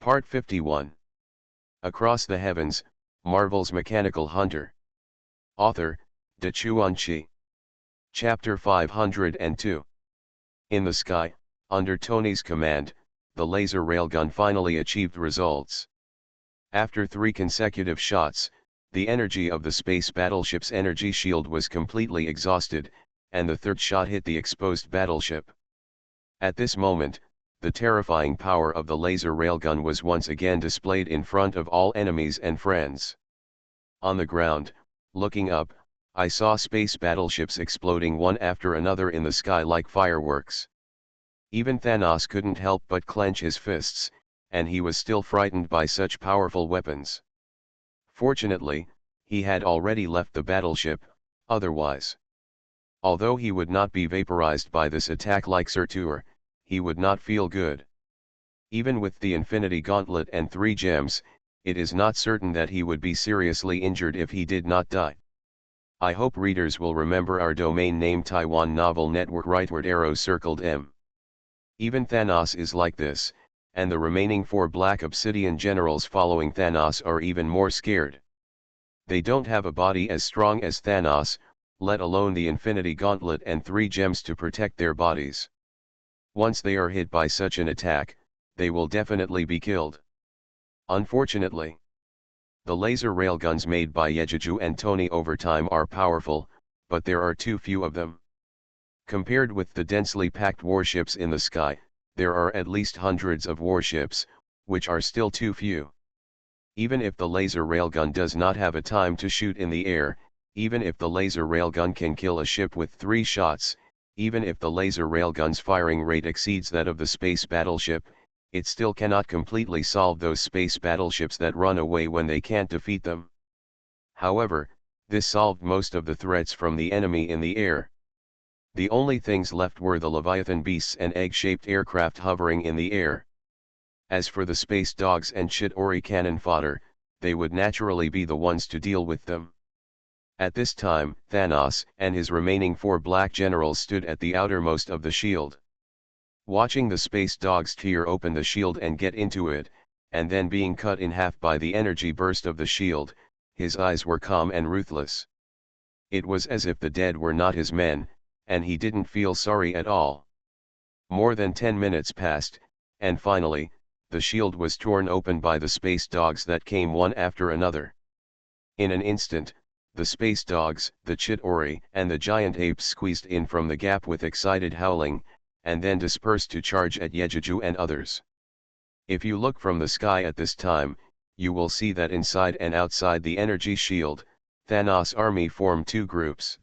Part 51. Across the Heavens, Marvel's Mechanical Hunter. Author, De Chuan-Chi. Chapter 502. In the sky, under Tony's command, the laser railgun finally achieved results. After 3 consecutive shots, the energy of the space battleship's energy shield was completely exhausted, and the 3rd shot hit the exposed battleship. At this moment, the terrifying power of the laser railgun was once again displayed in front of all enemies and friends. On the ground, looking up, I saw space battleships exploding one after another in the sky like fireworks. Even Thanos couldn't help but clench his fists, and he was still frightened by such powerful weapons. Fortunately, he had already left the battleship, otherwise. Although he would not be vaporized by this attack like Surtur, he would not feel good. Even with the Infinity Gauntlet and 3 gems, it is not certain that he would be seriously injured if he did not die. I hope readers will remember our domain name Taiwan Novel Network rightward arrow circled M. Even Thanos is like this, and the remaining 4 Black Obsidian generals following Thanos are even more scared. They don't have a body as strong as Thanos, let alone the Infinity Gauntlet and 3 gems to protect their bodies. Once they are hit by such an attack, they will definitely be killed. Unfortunately, the laser railguns made by Yejuju and Tony over time are powerful, but there are too few of them. Compared with the densely packed warships in the sky, there are at least hundreds of warships, which are still too few. Even if the laser railgun does not have a time to shoot in the air, even if the laser railgun can kill a ship with 3 shots, even if the laser railgun's firing rate exceeds that of the space battleship, it still cannot completely solve those space battleships that run away when they can't defeat them. However, this solved most of the threats from the enemy in the air. The only things left were the Leviathan beasts and egg-shaped aircraft hovering in the air. As for the space dogs and Chitauri cannon fodder, they would naturally be the ones to deal with them. At this time, Thanos and his remaining 4 black generals stood at the outermost of the shield. Watching the space dogs tear open the shield and get into it, and then being cut in half by the energy burst of the shield, his eyes were calm and ruthless. It was as if the dead were not his men, and he didn't feel sorry at all. More than 10 minutes passed, and finally, the shield was torn open by the space dogs that came one after another. In an instant, the space dogs, the Chitauri, and the giant apes squeezed in from the gap with excited howling, and then dispersed to charge at Yejuju and others. If you look from the sky at this time, you will see that inside and outside the energy shield, Thanos' army formed 2 groups.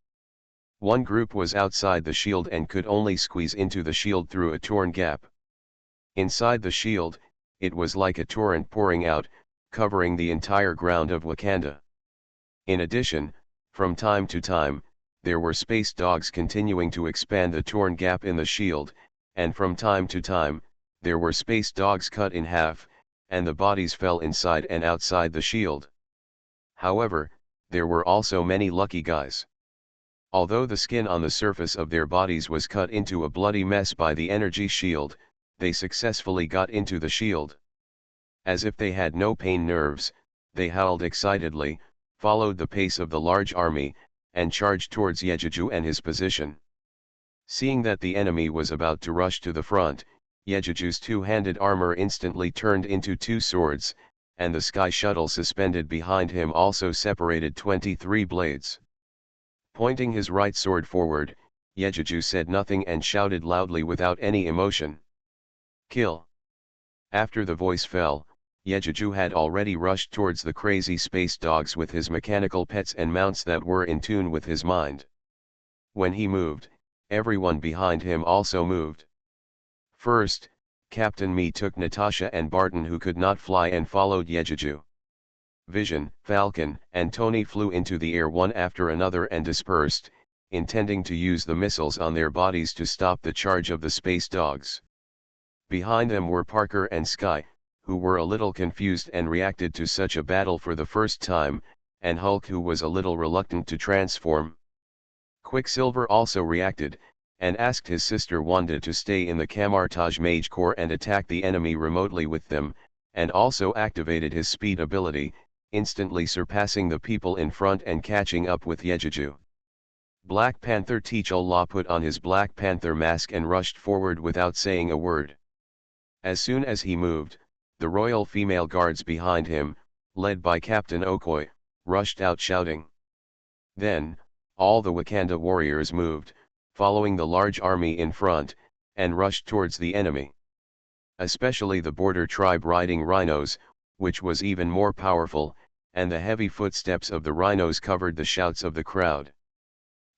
One group was outside the shield and could only squeeze into the shield through a torn gap. Inside the shield, it was like a torrent pouring out, covering the entire ground of Wakanda. In addition, from time to time, there were space dogs continuing to expand the torn gap in the shield, and from time to time, there were space dogs cut in half, and the bodies fell inside and outside the shield. However, there were also many lucky guys. Although the skin on the surface of their bodies was cut into a bloody mess by the energy shield, they successfully got into the shield. As if they had no pain nerves, they howled excitedly, followed the pace of the large army, and charged towards Yejuju and his position. Seeing that the enemy was about to rush to the front, Yejuju's 2-handed armor instantly turned into 2 swords, and the sky shuttle suspended behind him also separated 23 blades. Pointing his right sword forward, Yejuju said nothing and shouted loudly without any emotion. "Kill!" After the voice fell, Yejuju had already rushed towards the crazy space dogs with his mechanical pets and mounts that were in tune with his mind. When he moved, everyone behind him also moved. First, Captain Me took Natasha and Barton who could not fly and followed Yejuju. Vision, Falcon, and Tony flew into the air one after another and dispersed, intending to use the missiles on their bodies to stop the charge of the space dogs. Behind them were Parker and Sky, who were a little confused and reacted to such a battle for the first time, and Hulk who was a little reluctant to transform. Quicksilver also reacted, and asked his sister Wanda to stay in the Camartage Mage Corps and attack the enemy remotely with them, and also activated his speed ability, instantly surpassing the people in front and catching up with Yejuju. Black Panther T'Challa put on his Black Panther mask and rushed forward without saying a word. As soon as he moved, the royal female guards behind him, led by Captain Okoye, rushed out shouting. Then, all the Wakanda warriors moved, following the large army in front, and rushed towards the enemy. Especially the border tribe riding rhinos, which was even more powerful, and the heavy footsteps of the rhinos covered the shouts of the crowd.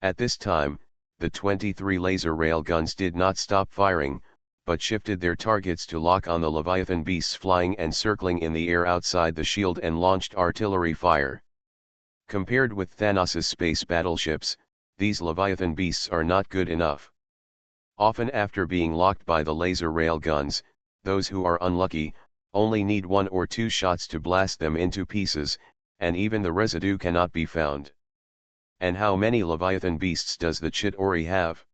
At this time, the 23 laser railguns did not stop firing, but shifted their targets to lock on the Leviathan beasts flying and circling in the air outside the shield and launched artillery fire. Compared with Thanos' space battleships, these Leviathan beasts are not good enough. Often after being locked by the laser railguns, those who are unlucky, only need 1 or 2 shots to blast them into pieces, and even the residue cannot be found. And how many Leviathan beasts does the Chitauri have?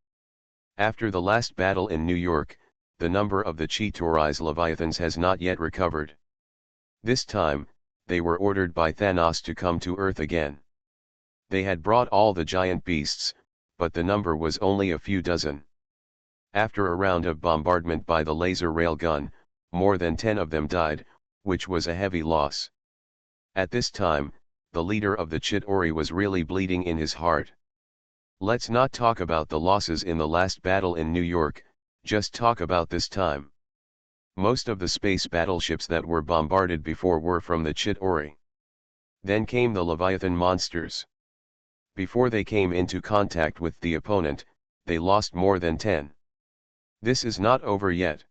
After the last battle in New York, the number of the Chitauri's Leviathans has not yet recovered. This time, they were ordered by Thanos to come to Earth again. They had brought all the giant beasts, but the number was only a few dozen. After a round of bombardment by the laser railgun, more than 10 of them died, which was a heavy loss. At this time, the leader of the Chitauri was really bleeding in his heart. Let's not talk about the losses in the last battle in New York, just talk about this time. Most of the space battleships that were bombarded before were from the Chitauri. Then came the Leviathan monsters. Before they came into contact with the opponent, they lost more than 10. This is not over yet.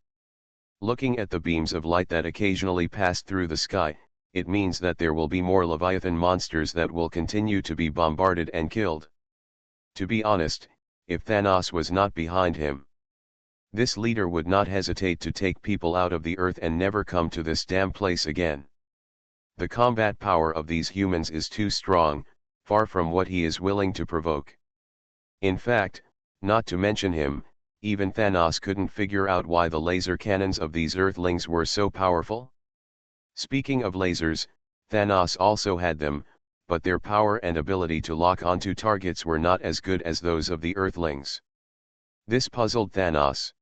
Looking at the beams of light that occasionally pass through the sky, it means that there will be more Leviathan monsters that will continue to be bombarded and killed. To be honest, if Thanos was not behind him, this leader would not hesitate to take people out of the earth and never come to this damn place again. The combat power of these humans is too strong, far from what he is willing to provoke. In fact, not to mention him, even Thanos couldn't figure out why the laser cannons of these Earthlings were so powerful. Speaking of lasers, Thanos also had them, but their power and ability to lock onto targets were not as good as those of the Earthlings. This puzzled Thanos.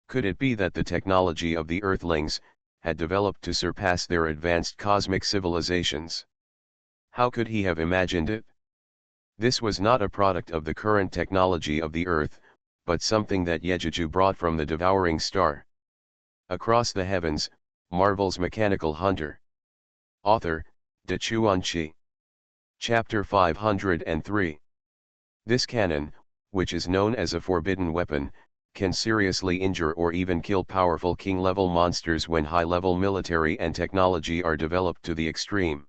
Could it be that the technology of the Earthlings had developed to surpass their advanced cosmic civilizations? How could he have imagined it? This was not a product of the current technology of the Earth, but something that Yejuju brought from the devouring star. Across the Heavens, Marvel's Mechanical Hunter. Author, Dachuan. Chapter 503. This cannon, which is known as a forbidden weapon, can seriously injure or even kill powerful king-level monsters when high-level military and technology are developed to the extreme.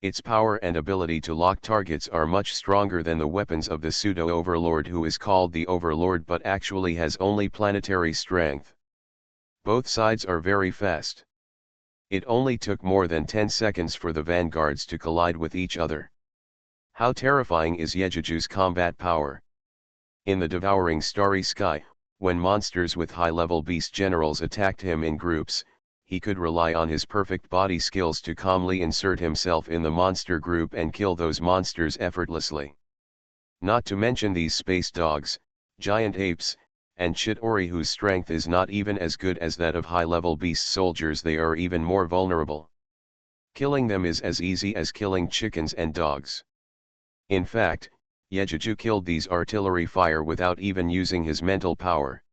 Its power and ability to lock targets are much stronger than the weapons of the pseudo-overlord who is called the Overlord but actually has only planetary strength. Both sides are very fast. It only took more than 10 seconds for the vanguards to collide with each other. How terrifying is Yejuju's combat power? In the devouring starry sky, when monsters with high-level beast generals attacked him in groups, he could rely on his perfect body skills to calmly insert himself in the monster group and kill those monsters effortlessly. Not to mention these space dogs, giant apes, and Chitauri whose strength is not even as good as that of high-level beast soldiers. They are even more vulnerable. Killing them is as easy as killing chickens and dogs. In fact, Yejuju killed these artillery fire without even using his mental power.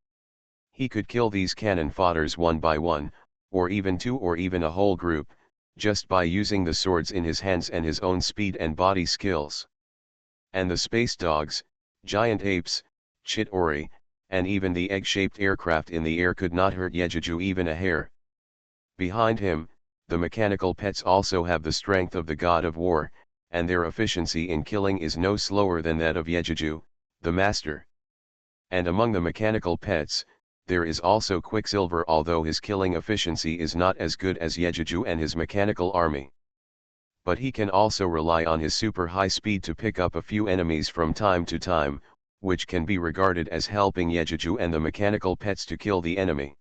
He could kill these cannon fodders one by one, or even two or even a whole group, just by using the swords in his hands and his own speed and body skills. And the space dogs, giant apes, Chitauri, and even the egg-shaped aircraft in the air could not hurt Yejuju even a hair. Behind him, the mechanical pets also have the strength of the god of war, and their efficiency in killing is no slower than that of Yejuju, the master. And among the mechanical pets, there is also Quicksilver, although his killing efficiency is not as good as Yejuju and his mechanical army. But he can also rely on his super high speed to pick up a few enemies from time to time, which can be regarded as helping Yejuju and the mechanical pets to kill the enemy.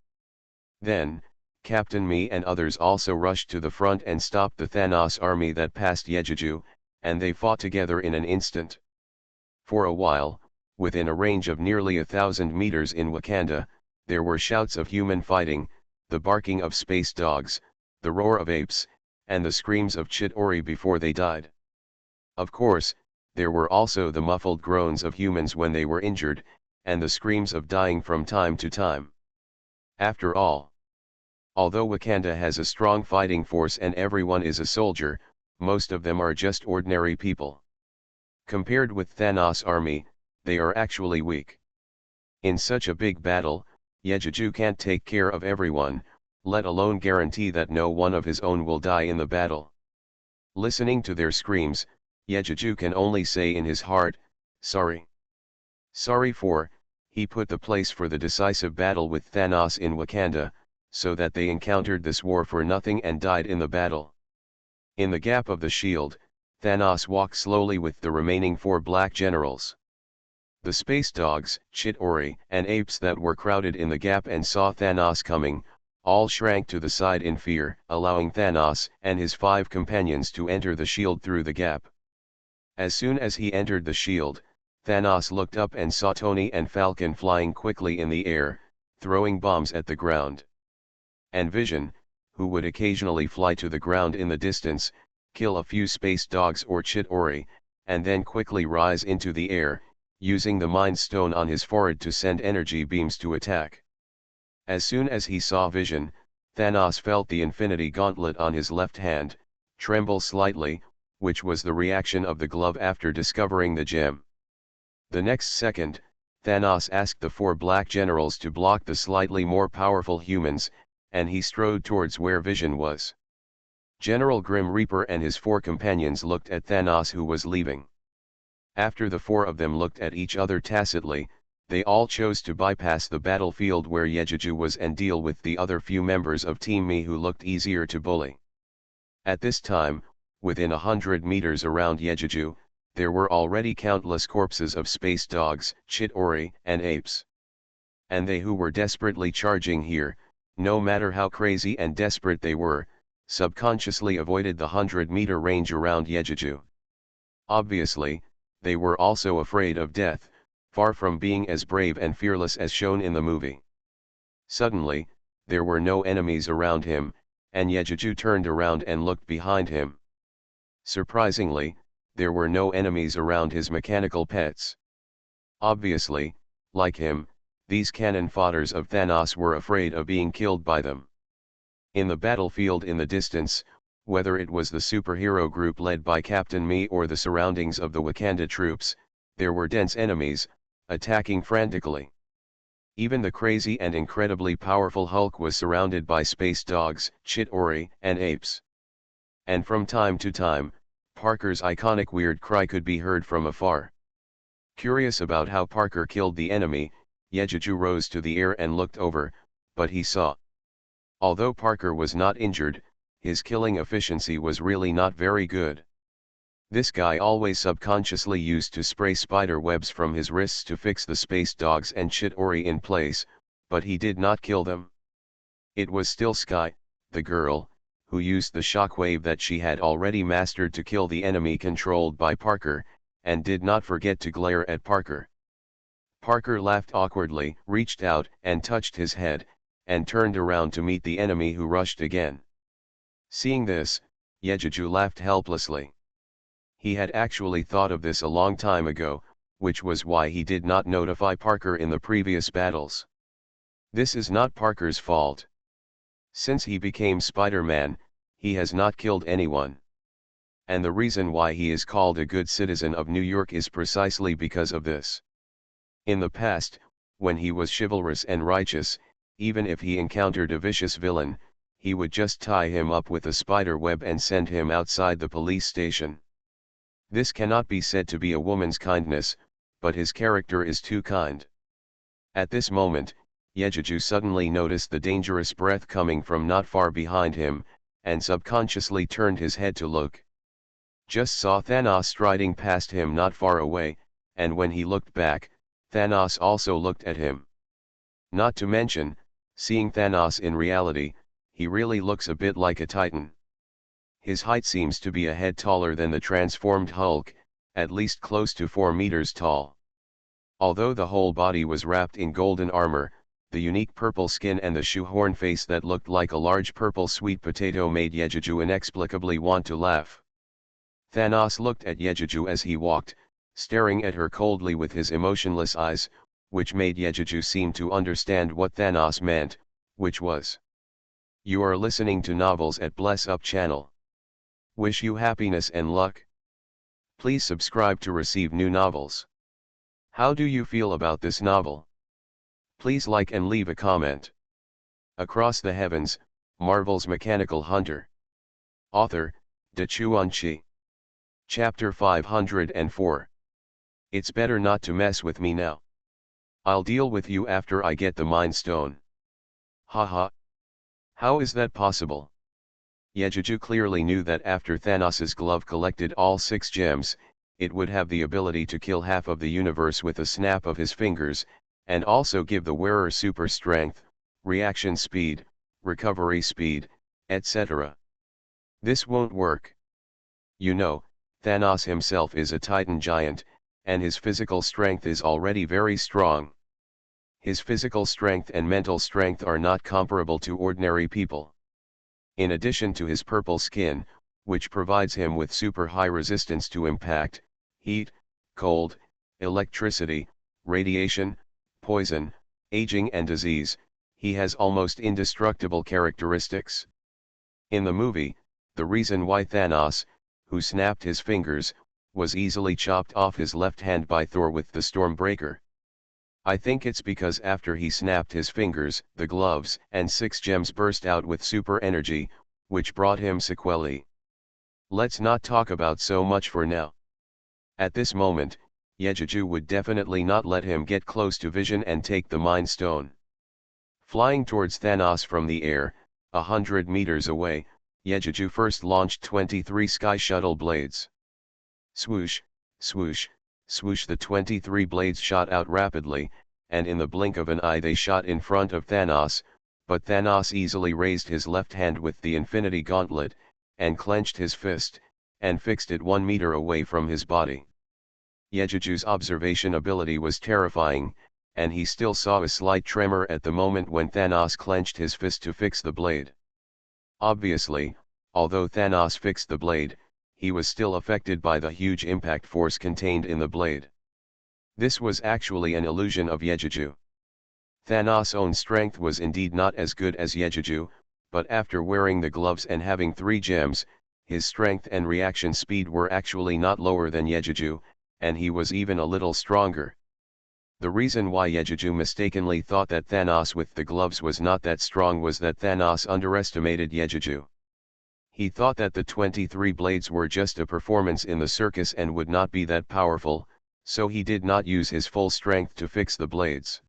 Then, Captain Me and others also rushed to the front and stopped the Thanos army that passed Yejuju, and they fought together in an instant. For a while, within a range of nearly 1,000 meters in Wakanda, there were shouts of human fighting, the barking of space dogs, the roar of apes, and the screams of Chitauri before they died. Of course, there were also the muffled groans of humans when they were injured, and the screams of dying from time to time. After all, although Wakanda has a strong fighting force and everyone is a soldier, most of them are just ordinary people. Compared with Thanos' army, they are actually weak. In such a big battle, Yejuju can't take care of everyone, let alone guarantee that no one of his own will die in the battle. Listening to their screams, Yejuju can only say in his heart, sorry. Sorry for, he put the place for the decisive battle with Thanos in Wakanda, so that they encountered this war for nothing and died in the battle. In the gap of the shield, Thanos walked slowly with the remaining 4 black generals. The space dogs, Chitauri, and apes that were crowded in the gap and saw Thanos coming, all shrank to the side in fear, allowing Thanos and his 5 companions to enter the shield through the gap. As soon as he entered the shield, Thanos looked up and saw Tony and Falcon flying quickly in the air, throwing bombs at the ground. And Vision, who would occasionally fly to the ground in the distance, kill a few space dogs or Chitauri, and then quickly rise into the air, using the Mind Stone on his forehead to send energy beams to attack. As soon as he saw Vision, Thanos felt the Infinity Gauntlet on his left hand tremble slightly, which was the reaction of the glove after discovering the gem. The next second, Thanos asked the 4 black generals to block the slightly more powerful humans, and he strode towards where Vision was. General Grim Reaper and his 4 companions looked at Thanos, who was leaving. After the 4 of them looked at each other tacitly, they all chose to bypass the battlefield where Yejuju was and deal with the other few members of Team Me who looked easier to bully. At this time, within 100 meters around Yejuju, there were already countless corpses of space dogs, Chitauri, and apes. And they who were desperately charging here, no matter how crazy and desperate they were, subconsciously avoided the 100-meter range around Yejuju. Obviously, they were also afraid of death, far from being as brave and fearless as shown in the movie. Suddenly, there were no enemies around him, and Yejuju turned around and looked behind him. Surprisingly, there were no enemies around his mechanical pets. Obviously, like him, these cannon fodders of Thanos were afraid of being killed by them. In the battlefield in the distance, whether it was the superhero group led by Captain Me or the surroundings of the Wakanda troops, there were dense enemies, attacking frantically. Even the crazy and incredibly powerful Hulk was surrounded by space dogs, Chitauri, and apes. And from time to time, Parker's iconic weird cry could be heard from afar. Curious about how Parker killed the enemy, Yejuju rose to the air and looked over, but he saw. Although Parker was not injured, his killing efficiency was really not very good. This guy always subconsciously used to spray spider webs from his wrists to fix the space dogs and Chitauri in place, but he did not kill them. It was still Sky, the girl, who used the shockwave that she had already mastered to kill the enemy controlled by Parker, and did not forget to glare at Parker. Parker laughed awkwardly, reached out and touched his head, and turned around to meet the enemy who rushed again. Seeing this, Yejuju laughed helplessly. He had actually thought of this a long time ago, which was why he did not notify Parker in the previous battles. This is not Parker's fault. Since he became Spider-Man, he has not killed anyone. And the reason why he is called a good citizen of New York is precisely because of this. In the past, when he was chivalrous and righteous, even if he encountered a vicious villain, he would just tie him up with a spider web and send him outside the police station. This cannot be said to be a woman's kindness, but his character is too kind. At this moment, Yejuju suddenly noticed the dangerous breath coming from not far behind him, and subconsciously turned his head to look. Just saw Thanos striding past him not far away, and when he looked back, Thanos also looked at him. Not to mention, seeing Thanos in reality, he really looks a bit like a titan. His height seems to be a head taller than the transformed Hulk, at least close to 4 meters tall. Although the whole body was wrapped in golden armor, the unique purple skin and the shoehorn face that looked like a large purple sweet potato made Yejuju inexplicably want to laugh. Thanos looked at Yejuju as he walked, staring at her coldly with his emotionless eyes, which made Yejuju seem to understand what Thanos meant, which was: "You are listening to novels at Bless Up channel. Wish you happiness and luck. Please subscribe to receive new novels. How do you feel about this novel? Please like and leave a comment." Across the Heavens, Marvel's Mechanical Hunter. Author, Dachuan Chi. Chapter 504. It's better not to mess with me now. I'll deal with you after I get the Mind Stone. Haha. How is that possible? Yejuju clearly knew that after Thanos's glove collected all 6 gems, it would have the ability to kill half of the universe with a snap of his fingers, and also give the wearer super strength, reaction speed, recovery speed, etc. This won't work. You know, Thanos himself is a Titan giant, and his physical strength is already very strong. His physical strength and mental strength are not comparable to ordinary people. In addition to his purple skin, which provides him with super high resistance to impact, heat, cold, electricity, radiation, poison, aging and disease, he has almost indestructible characteristics. In the movie, the reason why Thanos, who snapped his fingers, was easily chopped off his left hand by Thor with the Stormbreaker. I think it's because after he snapped his fingers, the gloves and 6 gems burst out with super energy, which brought him sequelae. Let's not talk about so much for now. At this moment, Yejuju would definitely not let him get close to Vision and take the Mind Stone. Flying towards Thanos from the air, 100 meters away, Yejuju first launched 23 Sky Shuttle blades. Swoosh, swoosh, swoosh, the 23 blades shot out rapidly, and in the blink of an eye they shot in front of Thanos, but Thanos easily raised his left hand with the Infinity Gauntlet, and clenched his fist, and fixed it 1 meter away from his body. Yejuju's observation ability was terrifying, and he still saw a slight tremor at the moment when Thanos clenched his fist to fix the blade. Obviously, although Thanos fixed the blade, he was still affected by the huge impact force contained in the blade. This was actually an illusion of Yejuju. Thanos' own strength was indeed not as good as Yejuju, but after wearing the gloves and having 3 gems, his strength and reaction speed were actually not lower than Yejuju, and he was even a little stronger. The reason why Yejuju mistakenly thought that Thanos with the gloves was not that strong was that Thanos underestimated Yejuju. He thought that the 23 blades were just a performance in the circus and would not be that powerful, so he did not use his full strength to fix the blades.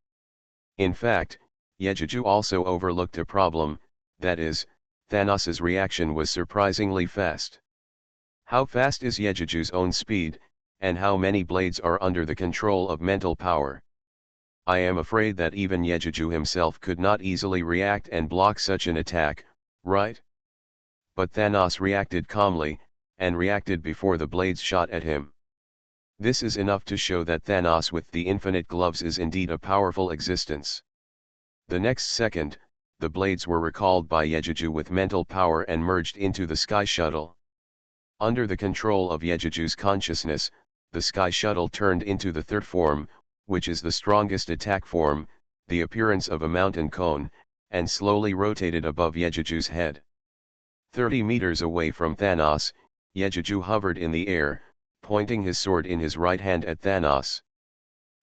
In fact, Yejuju also overlooked a problem, that is, Thanos's reaction was surprisingly fast. How fast is Yejuju's own speed, and how many blades are under the control of mental power? I am afraid that even Yejuju himself could not easily react and block such an attack, right? But Thanos reacted calmly, and reacted before the blades shot at him. This is enough to show that Thanos with the infinite gloves is indeed a powerful existence. The next second, the blades were recalled by Yejuju with mental power and merged into the Sky Shuttle. Under the control of Yejuju's consciousness, the Sky Shuttle turned into the third form, which is the strongest attack form, the appearance of a mountain cone, and slowly rotated above Yejuju's head. 30 meters away from Thanos, Yejuju hovered in the air, pointing his sword in his right hand at Thanos.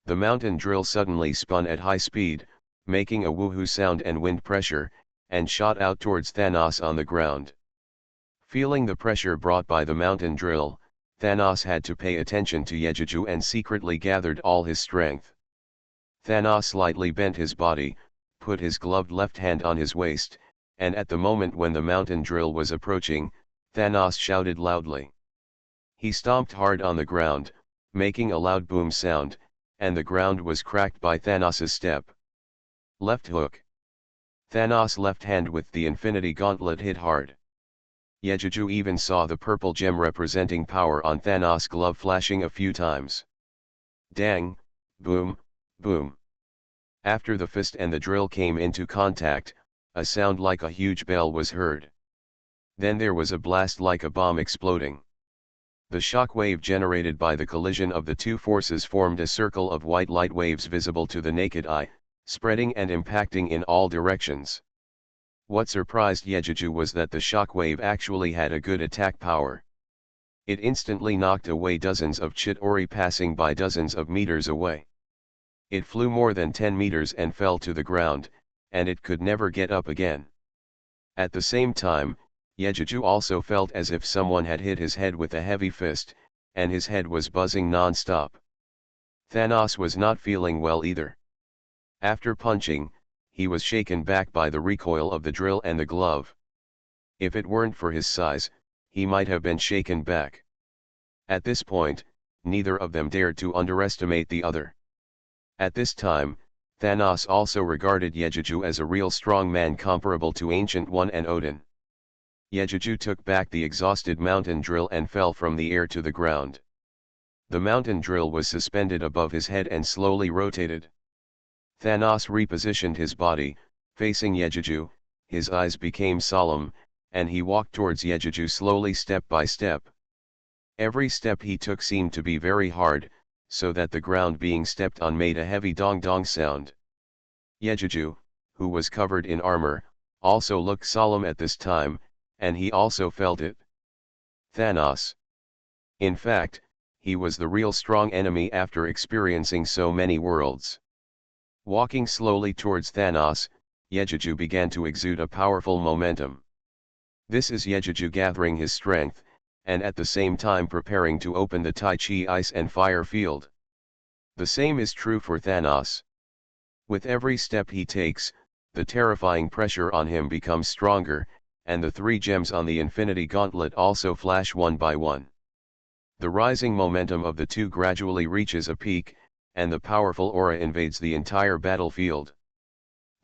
The mountain drill suddenly spun at high speed, making a woohoo sound and wind pressure, and shot out towards Thanos on the ground. Feeling the pressure brought by the mountain drill, Thanos had to pay attention to Yejuju and secretly gathered all his strength. Thanos slightly bent his body, put his gloved left hand on his waist, and at the moment when the mountain drill was approaching, Thanos shouted loudly. He stomped hard on the ground, making a loud boom sound, and the ground was cracked by Thanos's step. Left hook. Thanos' left hand with the Infinity Gauntlet hit hard. Yejuju even saw the purple gem representing power on Thanos' glove flashing a few times. Dang, boom, boom. After the fist and the drill came into contact, a sound like a huge bell was heard. Then there was a blast like a bomb exploding. The shock wave generated by the collision of the two forces formed a circle of white light waves visible to the naked eye, spreading and impacting in all directions. What surprised Yejuju was that the shock wave actually had a good attack power. It instantly knocked away dozens of Chitauri passing by dozens of meters away. It flew more than 10 meters and fell to the ground, and it could never get up again. At the same time, Yejuju also felt as if someone had hit his head with a heavy fist, and his head was buzzing non-stop. Thanos was not feeling well either. After punching, he was shaken back by the recoil of the drill and the glove. If it weren't for his size, he might have been shaken back. At this point, neither of them dared to underestimate the other. At this time, Thanos also regarded Yejuju as a real strong man comparable to Ancient One and Odin. Yejuju took back the exhausted mountain drill and fell from the air to the ground. The mountain drill was suspended above his head and slowly rotated. Thanos repositioned his body, facing Yejuju, his eyes became solemn, and he walked towards Yejuju slowly step by step. Every step he took seemed to be very hard, so that the ground being stepped on made a heavy dong-dong sound. Yejuju, who was covered in armor, also looked solemn at this time, and he also felt it. Thanos. In fact, he was the real strong enemy after experiencing so many worlds. Walking slowly towards Thanos, Yejuju began to exude a powerful momentum. This is Yejuju gathering his strength, and at the same time preparing to open the Tai Chi ice and fire field. The same is true for Thanos. With every step he takes, the terrifying pressure on him becomes stronger, and the three gems on the Infinity Gauntlet also flash one by one. The rising momentum of the two gradually reaches a peak, and the powerful aura invades the entire battlefield.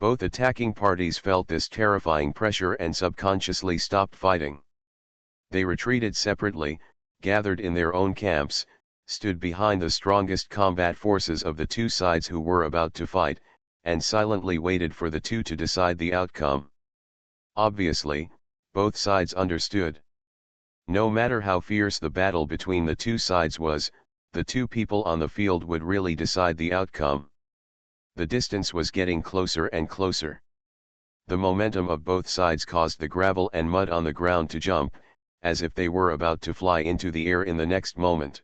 Both attacking parties felt this terrifying pressure and subconsciously stopped fighting. They retreated separately, gathered in their own camps, stood behind the strongest combat forces of the two sides who were about to fight, and silently waited for the two to decide the outcome. Obviously, both sides understood. No matter how fierce the battle between the two sides was, the two people on the field would really decide the outcome. The distance was getting closer and closer. The momentum of both sides caused the gravel and mud on the ground to jump, as if they were about to fly into the air in the next moment.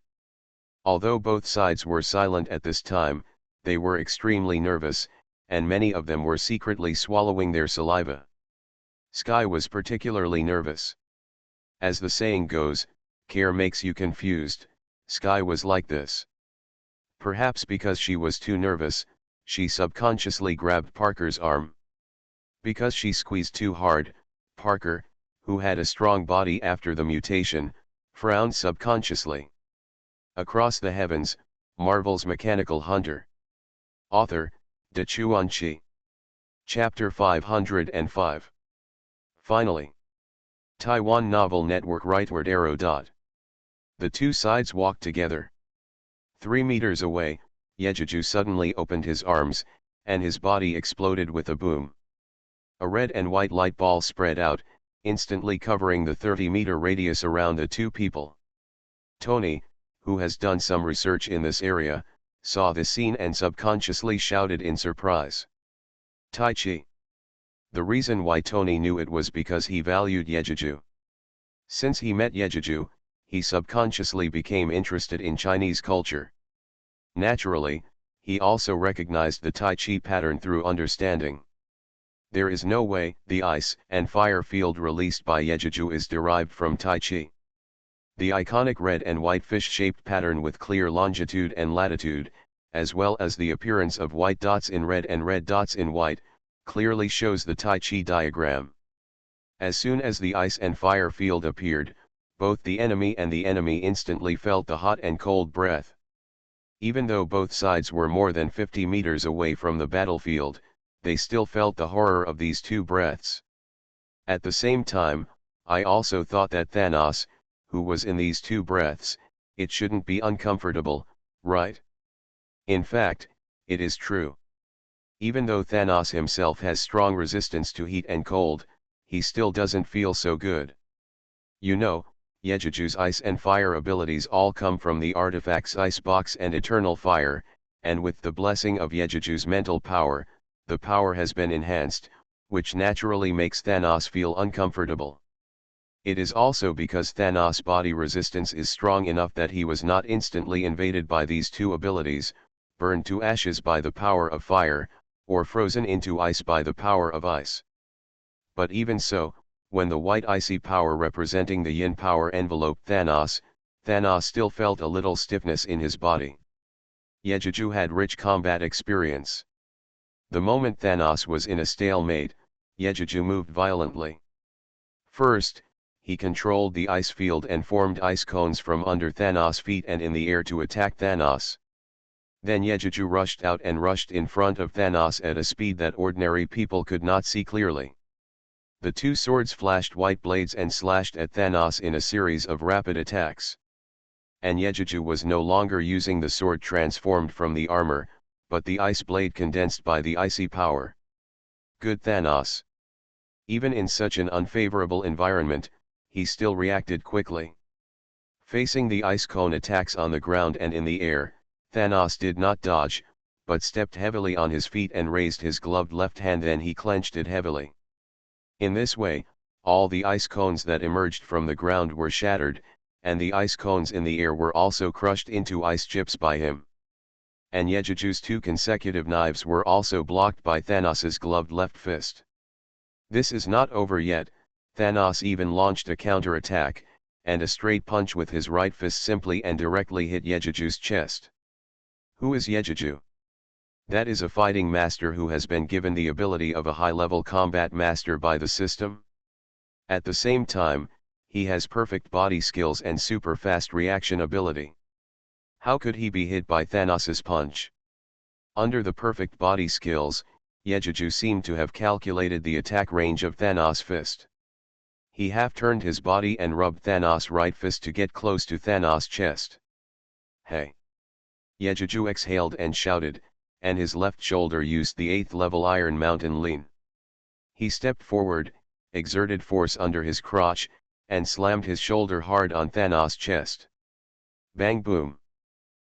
Although both sides were silent at this time, they were extremely nervous, and many of them were secretly swallowing their saliva. Sky was particularly nervous. As the saying goes, care makes you confused. Sky was like this. Perhaps because she was too nervous, she subconsciously grabbed Parker's arm. Because she squeezed too hard, Parker, who had a strong body after the mutation, frowned subconsciously. Across the Heavens, Marvel's Mechanical Hunter. Author, De Chuan-Chi. Chapter 505. Finally. Taiwan Novel Network Rightward Arrow. The two sides walked together. 3 meters away, Yejuju suddenly opened his arms, and his body exploded with a boom. A red and white light ball spread out, instantly covering the 30-meter radius around the two people. Tony, who has done some research in this area, saw this scene and subconsciously shouted in surprise. Tai Chi. The reason why Tony knew it was because he valued Yejuju. Since he met Yejuju, he subconsciously became interested in Chinese culture. Naturally, he also recognized the Tai Chi pattern through understanding. There is no way the ice and fire field released by Yejuju is derived from Tai Chi. The iconic red and white fish-shaped pattern with clear longitude and latitude, as well as the appearance of white dots in red and red dots in white, clearly shows the Tai Chi diagram. As soon as the ice and fire field appeared, both the enemy and the enemy instantly felt the hot and cold breath. Even though both sides were more than 50 meters away from the battlefield, they still felt the horror of these two breaths. At the same time, I also thought that Thanos, who was in these two breaths, it shouldn't be uncomfortable, right? In fact, it is true. Even though Thanos himself has strong resistance to heat and cold, he still doesn't feel so good. You know, Yejiju's ice and fire abilities all come from the artifacts Icebox and Eternal Fire, and with the blessing of Yejiju's mental power, the power has been enhanced, which naturally makes Thanos feel uncomfortable. It is also because Thanos' body resistance is strong enough that he was not instantly invaded by these two abilities, burned to ashes by the power of fire, or frozen into ice by the power of ice. But even so, when the white icy power representing the yin power enveloped Thanos, Thanos still felt a little stiffness in his body. Yejiju had rich combat experience. The moment Thanos was in a stalemate, Yejiju moved violently. First, he controlled the ice field and formed ice cones from under Thanos' feet and in the air to attack Thanos. Then Yejiju rushed out and rushed in front of Thanos at a speed that ordinary people could not see clearly. The two swords flashed white blades and slashed at Thanos in a series of rapid attacks. And Yejiju was no longer using the sword transformed from the armor, but the ice blade condensed by the icy power. Good Thanos. Even in such an unfavorable environment, he still reacted quickly. Facing the ice cone attacks on the ground and in the air, Thanos did not dodge, but stepped heavily on his feet and raised his gloved left hand, then he clenched it heavily. In this way, all the ice cones that emerged from the ground were shattered, and the ice cones in the air were also crushed into ice chips by him. And Yejiju's two consecutive knives were also blocked by Thanos's gloved left fist. This is not over yet. Thanos even launched a counter-attack, and a straight punch with his right fist simply and directly hit Yejiju's chest. Who is Yejiju? That is a fighting master who has been given the ability of a high-level combat master by the system. At the same time, he has perfect body skills and super fast reaction ability. How could he be hit by Thanos's punch? Under the perfect body skills, Yejiju seemed to have calculated the attack range of Thanos' fist. He half-turned his body and rubbed Thanos' right fist to get close to Thanos' chest. Hey! Yejiju exhaled and shouted, and his left shoulder used the 8th level Iron Mountain lean. He stepped forward, exerted force under his crotch, and slammed his shoulder hard on Thanos' chest. Bang boom!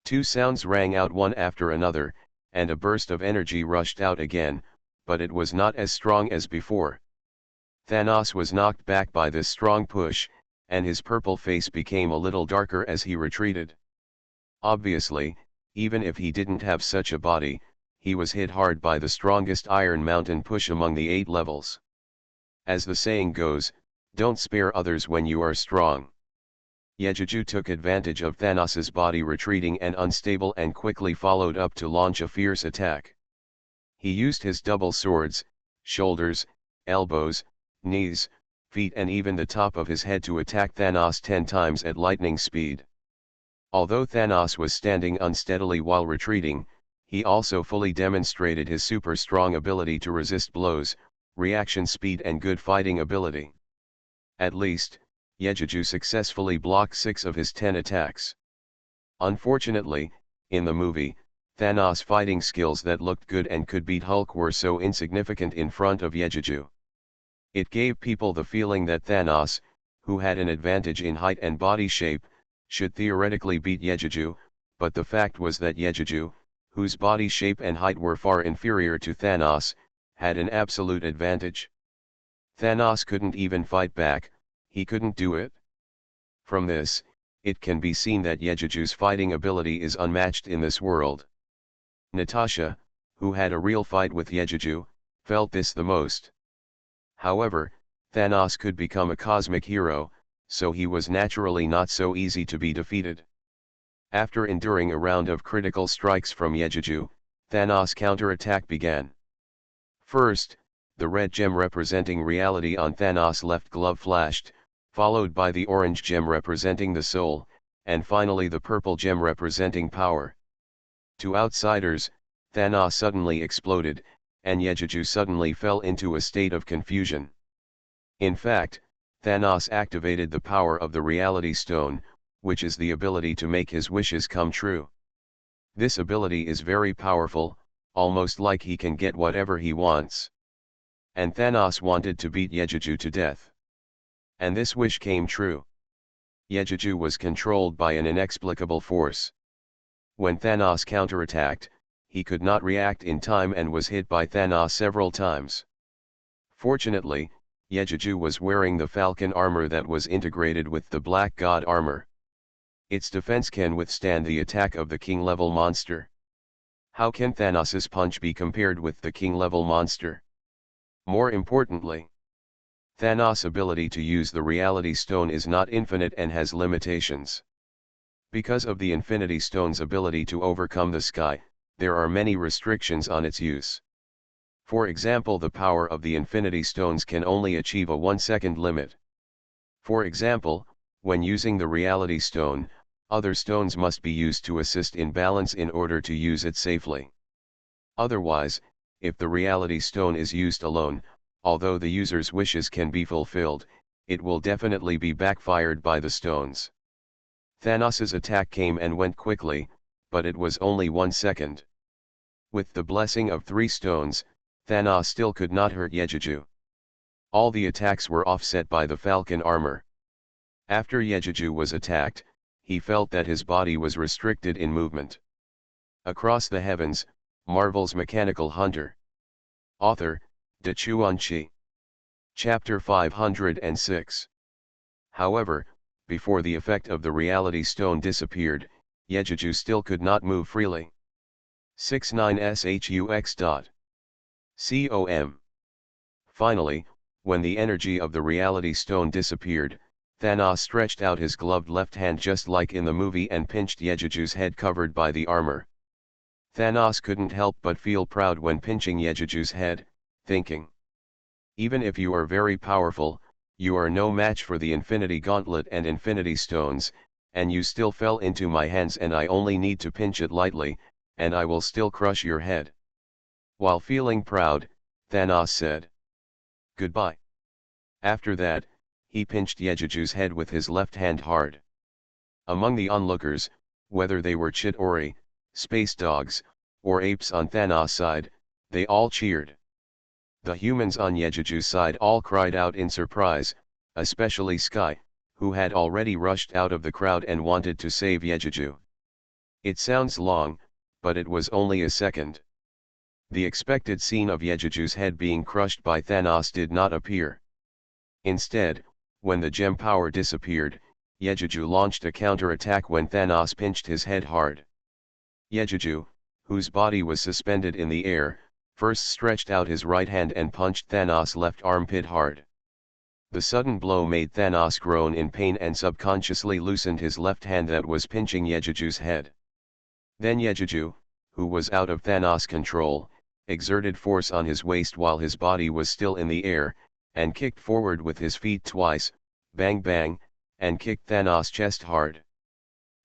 Two sounds rang out one after another, and a burst of energy rushed out again, but it was not as strong as before. Thanos was knocked back by this strong push, and his purple face became a little darker as he retreated. Obviously, even if he didn't have such a body, he was hit hard by the strongest Iron Mountain push among the 8 levels. As the saying goes, don't spare others when you are strong. Yejiju took advantage of Thanos's body retreating and unstable and quickly followed up to launch a fierce attack. He used his double swords, shoulders, elbows, knees, feet and even the top of his head to attack Thanos 10 times at lightning speed. Although Thanos was standing unsteadily while retreating, he also fully demonstrated his super strong ability to resist blows, reaction speed and good fighting ability. At least, Yejiju successfully blocked 6 of his 10 attacks. Unfortunately, in the movie, Thanos' fighting skills that looked good and could beat Hulk were so insignificant in front of Yejiju. It gave people the feeling that Thanos, who had an advantage in height and body shape, should theoretically beat Yejiju, but the fact was that Yejiju, whose body shape and height were far inferior to Thanos, had an absolute advantage. Thanos couldn't even fight back, he couldn't do it. From this, it can be seen that Yejiju's fighting ability is unmatched in this world. Natasha, who had a real fight with Yejiju, felt this the most. However, Thanos could become a cosmic hero, so he was naturally not so easy to be defeated. After enduring a round of critical strikes from Yejiju, Thanos' counterattack began. First, the red gem representing reality on Thanos' left glove flashed, followed by the orange gem representing the soul, and finally the purple gem representing power. To outsiders, Thanos suddenly exploded, and Yejuju suddenly fell into a state of confusion. In fact, Thanos activated the power of the Reality Stone, which is the ability to make his wishes come true. This ability is very powerful, almost like he can get whatever he wants. And Thanos wanted to beat Yejuju to death. And this wish came true. Yejuju was controlled by an inexplicable force. When Thanos counterattacked, he could not react in time and was hit by Thanos several times. Fortunately, Yejuju was wearing the Falcon armor that was integrated with the Black God armor. Its defense can withstand the attack of the King-level monster. How can Thanos' punch be compared with the King-level monster? More importantly, Thanos' ability to use the Reality Stone is not infinite and has limitations. Because of the Infinity Stone's ability to overcome the sky, there are many restrictions on its use. For example, the power of the Infinity Stones can only achieve a 1-second limit. For example, when using the Reality Stone, other stones must be used to assist in balance in order to use it safely. Otherwise, if the Reality Stone is used alone, although the user's wishes can be fulfilled, it will definitely be backfired by the stones. Thanos' attack came and went quickly, but it was only 1 second. With the blessing of 3 stones, Thanos still could not hurt Yejuju. All the attacks were offset by the Falcon armor. After Yejuju was attacked, he felt that his body was restricted in movement. Across the Heavens, Marvel's Mechanical Hunter. Author, Chuanchi. Chapter 506. However, before the effect of the Reality Stone disappeared, Yejuju still could not move freely. 69shux. Com. Finally, when the energy of the Reality Stone disappeared, Thanos stretched out his gloved left hand just like in the movie and pinched Yejuju's head covered by the armor. Thanos couldn't help but feel proud when pinching Yejuju's head, thinking, "Even if you are very powerful, you are no match for the Infinity Gauntlet and Infinity Stones, and you still fell into my hands and I only need to pinch it lightly, and I will still crush your head." While feeling proud, Thanos said, "Goodbye." After that, he pinched Yejuju's head with his left hand hard. Among the onlookers, whether they were Chitauri, space dogs, or apes on Thanos' side, they all cheered. The humans on Yejuju's side all cried out in surprise, especially Sky, who had already rushed out of the crowd and wanted to save Yejuju. It sounds long, but it was only a second. The expected scene of Yejuju's head being crushed by Thanos did not appear. Instead, when the gem power disappeared, Yejuju launched a counter-attack when Thanos pinched his head hard. Yejuju, whose body was suspended in the air, first stretched out his right hand and punched Thanos' left armpit hard. The sudden blow made Thanos groan in pain and subconsciously loosened his left hand that was pinching Yejuju's head. Then Yejuju, who was out of Thanos' control, exerted force on his waist while his body was still in the air, and kicked forward with his feet twice, bang bang, and kicked Thanos' chest hard.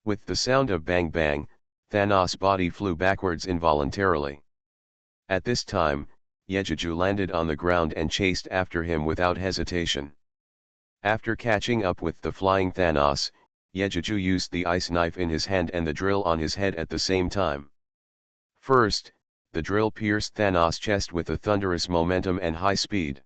With the sound of bang bang, Thanos' body flew backwards involuntarily. At this time, Yejuju landed on the ground and chased after him without hesitation. After catching up with the flying Thanos, Yejuju used the ice knife in his hand and the drill on his head at the same time. First, the drill pierced Thanos' chest with a thunderous momentum and high speed.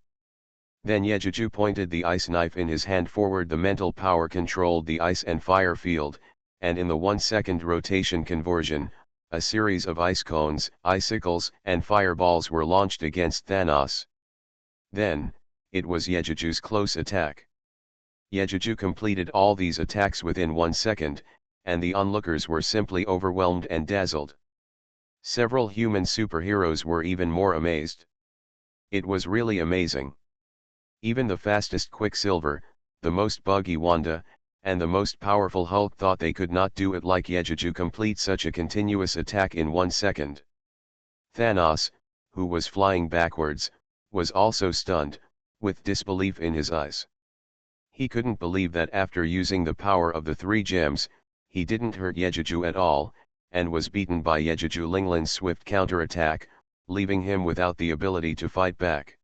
Then Yejuju pointed the ice knife in his hand forward. The mental power controlled the ice and fire field, and in the 1-second rotation conversion, a series of ice cones, icicles, and fireballs were launched against Thanos. Then, it was Yejuju's close attack. Yejuju completed all these attacks within 1 second, and the onlookers were simply overwhelmed and dazzled. Several human superheroes were even more amazed. It was really amazing. Even the fastest Quicksilver, the most buggy Wanda, and the most powerful Hulk thought they could not do it like Yejuju complete such a continuous attack in 1 second. Thanos, who was flying backwards, was also stunned, with disbelief in his eyes. He couldn't believe that after using the power of the 3 gems, he didn't hurt Yejuju at all, and was beaten by Yejuju Linglin's swift counterattack, leaving him without the ability to fight back.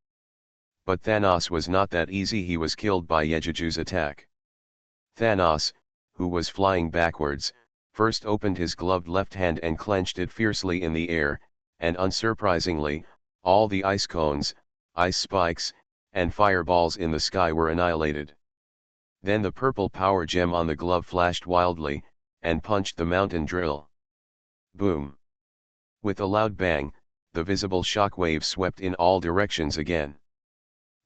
But Thanos was not that easy. He was killed by Yejiju's attack. Thanos, who was flying backwards, first opened his gloved left hand and clenched it fiercely in the air, and unsurprisingly, all the ice cones, ice spikes, and fireballs in the sky were annihilated. Then the purple power gem on the glove flashed wildly, and punched the mountain drill. Boom! With a loud bang, the visible shock wave swept in all directions again.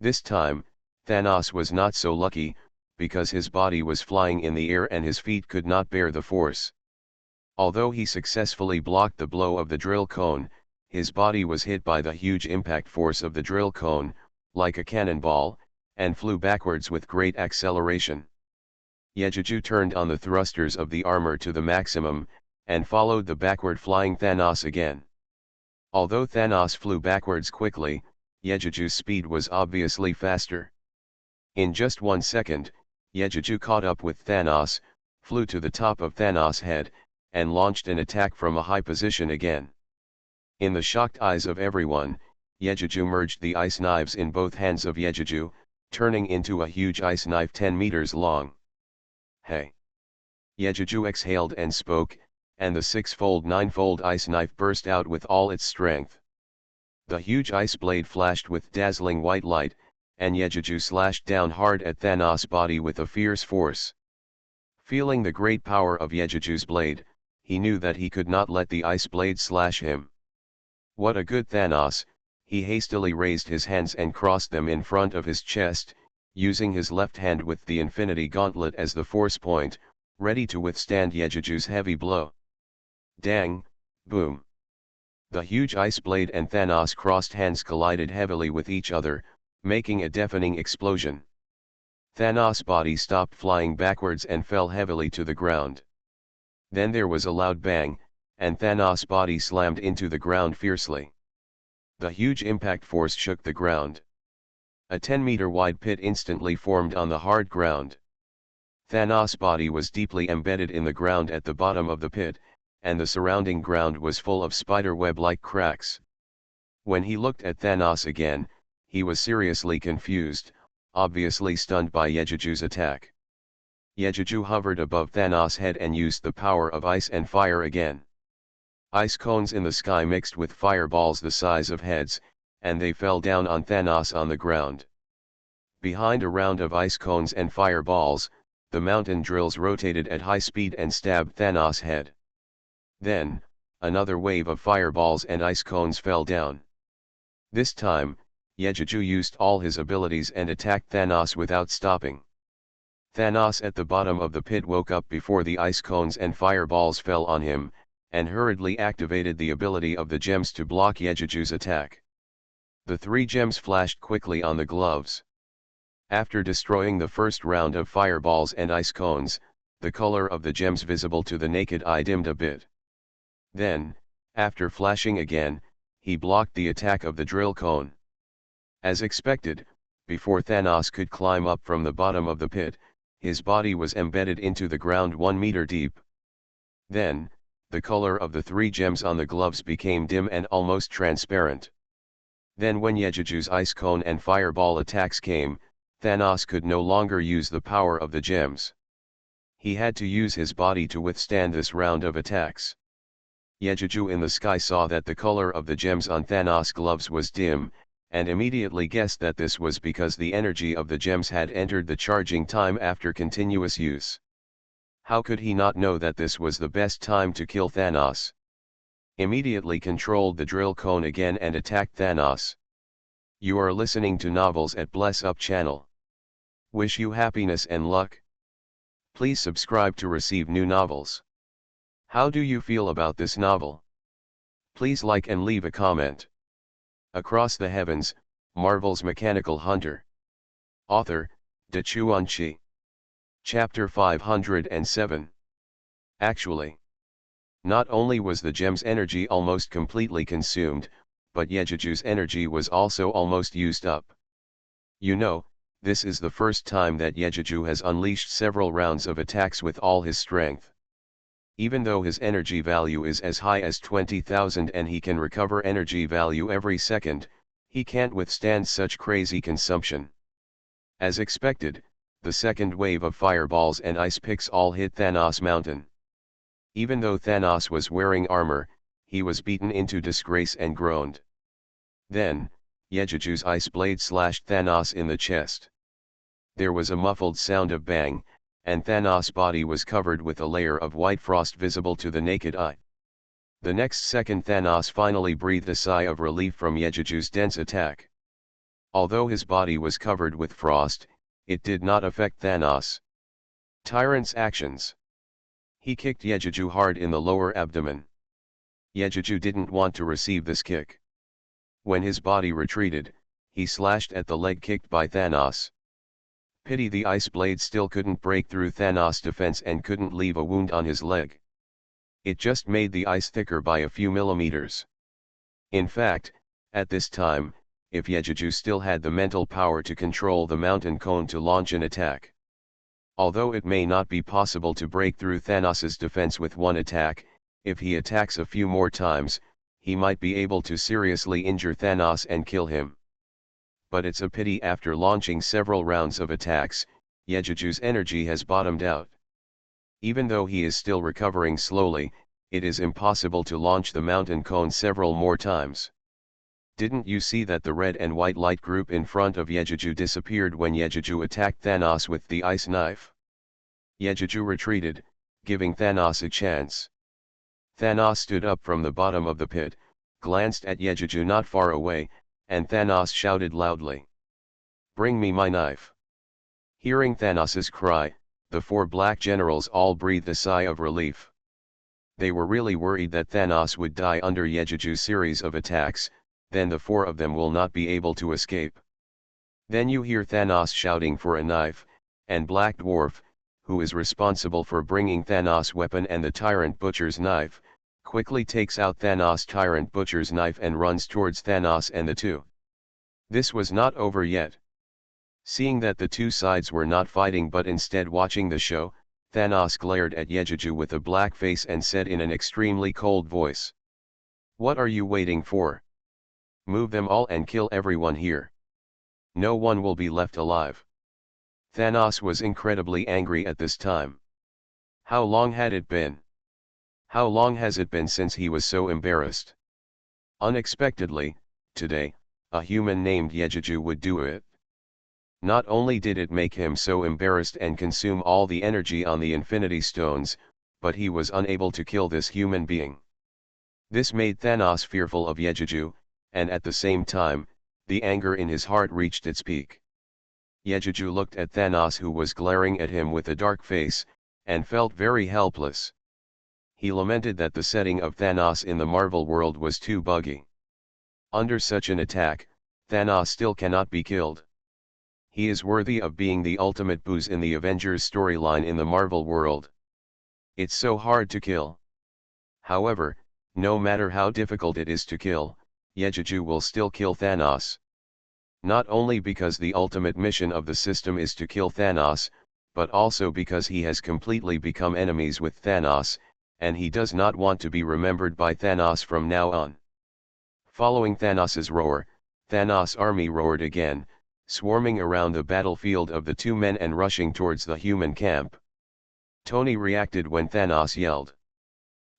This time, Thanos was not so lucky, because his body was flying in the air and his feet could not bear the force. Although he successfully blocked the blow of the drill cone, his body was hit by the huge impact force of the drill cone, like a cannonball, and flew backwards with great acceleration. Yejiju turned on the thrusters of the armor to the maximum, and followed the backward flying Thanos again. Although Thanos flew backwards quickly, Yejiju's speed was obviously faster. In just 1 second, Yejiju caught up with Thanos, flew to the top of Thanos' head, and launched an attack from a high position again. In the shocked eyes of everyone, Yejiju merged the ice knives in both hands of Yejiju, turning into a huge ice knife 10 meters long. Hey! Yejiju exhaled and spoke, and the 6-fold 9-fold ice knife burst out with all its strength. The huge ice blade flashed with dazzling white light, and Yejiju slashed down hard at Thanos' body with a fierce force. Feeling the great power of Yejiju's blade, he knew that he could not let the ice blade slash him. What a good Thanos! He hastily raised his hands and crossed them in front of his chest, using his left hand with the Infinity Gauntlet as the force point, ready to withstand Yejiju's heavy blow. Dang! Boom! The huge ice blade and Thanos' crossed hands collided heavily with each other, making a deafening explosion. Thanos' body stopped flying backwards and fell heavily to the ground. Then there was a loud bang, and Thanos' body slammed into the ground fiercely. The huge impact force shook the ground. A 10-meter-wide pit instantly formed on the hard ground. Thanos' body was deeply embedded in the ground at the bottom of the pit, and the surrounding ground was full of spiderweb-like cracks. When he looked at Thanos again, he was seriously confused, obviously stunned by Yejiju's attack. Yejiju hovered above Thanos' head and used the power of ice and fire again. Ice cones in the sky mixed with fireballs the size of heads, and they fell down on Thanos on the ground. Behind a round of ice cones and fireballs, the mountain drills rotated at high speed and stabbed Thanos' head. Then, another wave of fireballs and ice cones fell down. This time, Yejiju used all his abilities and attacked Thanos without stopping. Thanos at the bottom of the pit woke up before the ice cones and fireballs fell on him, and hurriedly activated the ability of the gems to block Yejiju's attack. The 3 gems flashed quickly on the gloves. After destroying the first round of fireballs and ice cones, the color of the gems visible to the naked eye dimmed a bit. Then, after flashing again, he blocked the attack of the drill cone. As expected, before Thanos could climb up from the bottom of the pit, his body was embedded into the ground 1 meter deep. Then, the color of the 3 gems on the gloves became dim and almost transparent. Then when Yejiju's ice cone and fireball attacks came, Thanos could no longer use the power of the gems. He had to use his body to withstand this round of attacks. Yejiju in the sky saw that the color of the gems on Thanos' gloves was dim, and immediately guessed that this was because the energy of the gems had entered the charging time after continuous use. How could he not know that this was the best time to kill Thanos? Immediately controlled the drill cone again and attacked Thanos. You are listening to Novels at Bless Up channel. Wish you happiness and luck. Please subscribe to receive new novels. How do you feel about this novel? Please like and leave a comment. Across the Heavens, Marvel's Mechanical Hunter. Author, Dachuan-Chi. Chapter 507. Actually, not only was the gem's energy almost completely consumed, but Yejiju's energy was also almost used up. You know, this is the first time that Yejiju has unleashed several rounds of attacks with all his strength. Even though his energy value is as high as 20,000 and he can recover energy value every second, he can't withstand such crazy consumption. As expected, the second wave of fireballs and ice picks all hit Thanos Mountain. Even though Thanos was wearing armor, he was beaten into disgrace and groaned. Then, Yejuju's ice blade slashed Thanos in the chest. There was a muffled sound of bang, and Thanos' body was covered with a layer of white frost visible to the naked eye. The next second Thanos finally breathed a sigh of relief from Yejuju's dense attack. Although his body was covered with frost, it did not affect Thanos. Tyrant's actions. He kicked Yejuju hard in the lower abdomen. Yejuju didn't want to receive this kick. When his body retreated, he slashed at the leg kicked by Thanos. Pity the ice blade still couldn't break through Thanos' defense and couldn't leave a wound on his leg. It just made the ice thicker by a few millimeters. In fact, at this time, if Yejuju still had the mental power to control the mountain cone to launch an attack. Although it may not be possible to break through Thanos' defense with one attack, if he attacks a few more times, he might be able to seriously injure Thanos and kill him. But it's a pity after launching several rounds of attacks, Yejuju's energy has bottomed out. Even though he is still recovering slowly, it is impossible to launch the mountain cone several more times. Didn't you see that the red and white light group in front of Yejuju disappeared when Yejuju attacked Thanos with the ice knife? Yejuju retreated, giving Thanos a chance. Thanos stood up from the bottom of the pit, glanced at Yejuju not far away, and Thanos shouted loudly, "Bring me my knife." Hearing Thanos's cry, the four black generals all breathed a sigh of relief. They were really worried that Thanos would die under Yejuju's series of attacks, then the four of them will not be able to escape. Then you hear Thanos shouting for a knife, and Black Dwarf, who is responsible for bringing Thanos' weapon and the Tyrant Butcher's knife, quickly takes out Thanos' Tyrant Butcher's knife and runs towards Thanos and the two. This was not over yet. Seeing that the two sides were not fighting but instead watching the show, Thanos glared at Yejuju with a black face and said in an extremely cold voice, "What are you waiting for? Move them all and kill everyone here. No one will be left alive." Thanos was incredibly angry at this time. How long had it been? How long has it been since he was so embarrassed? Unexpectedly, today, a human named Yejuju would do it. Not only did it make him so embarrassed and consume all the energy on the Infinity Stones, but he was unable to kill this human being. This made Thanos fearful of Yejuju, and at the same time, the anger in his heart reached its peak. Yejuju looked at Thanos, who was glaring at him with a dark face, and felt very helpless. He lamented that the setting of Thanos in the Marvel world was too buggy. Under such an attack, Thanos still cannot be killed. He is worthy of being the ultimate boss in the Avengers storyline in the Marvel world. It's so hard to kill. However, no matter how difficult it is to kill, Yejuju will still kill Thanos. Not only because the ultimate mission of the system is to kill Thanos, but also because he has completely become enemies with Thanos, and he does not want to be remembered by Thanos from now on. Following Thanos's roar, Thanos' army roared again, swarming around the battlefield of the two men and rushing towards the human camp. Tony reacted when Thanos yelled.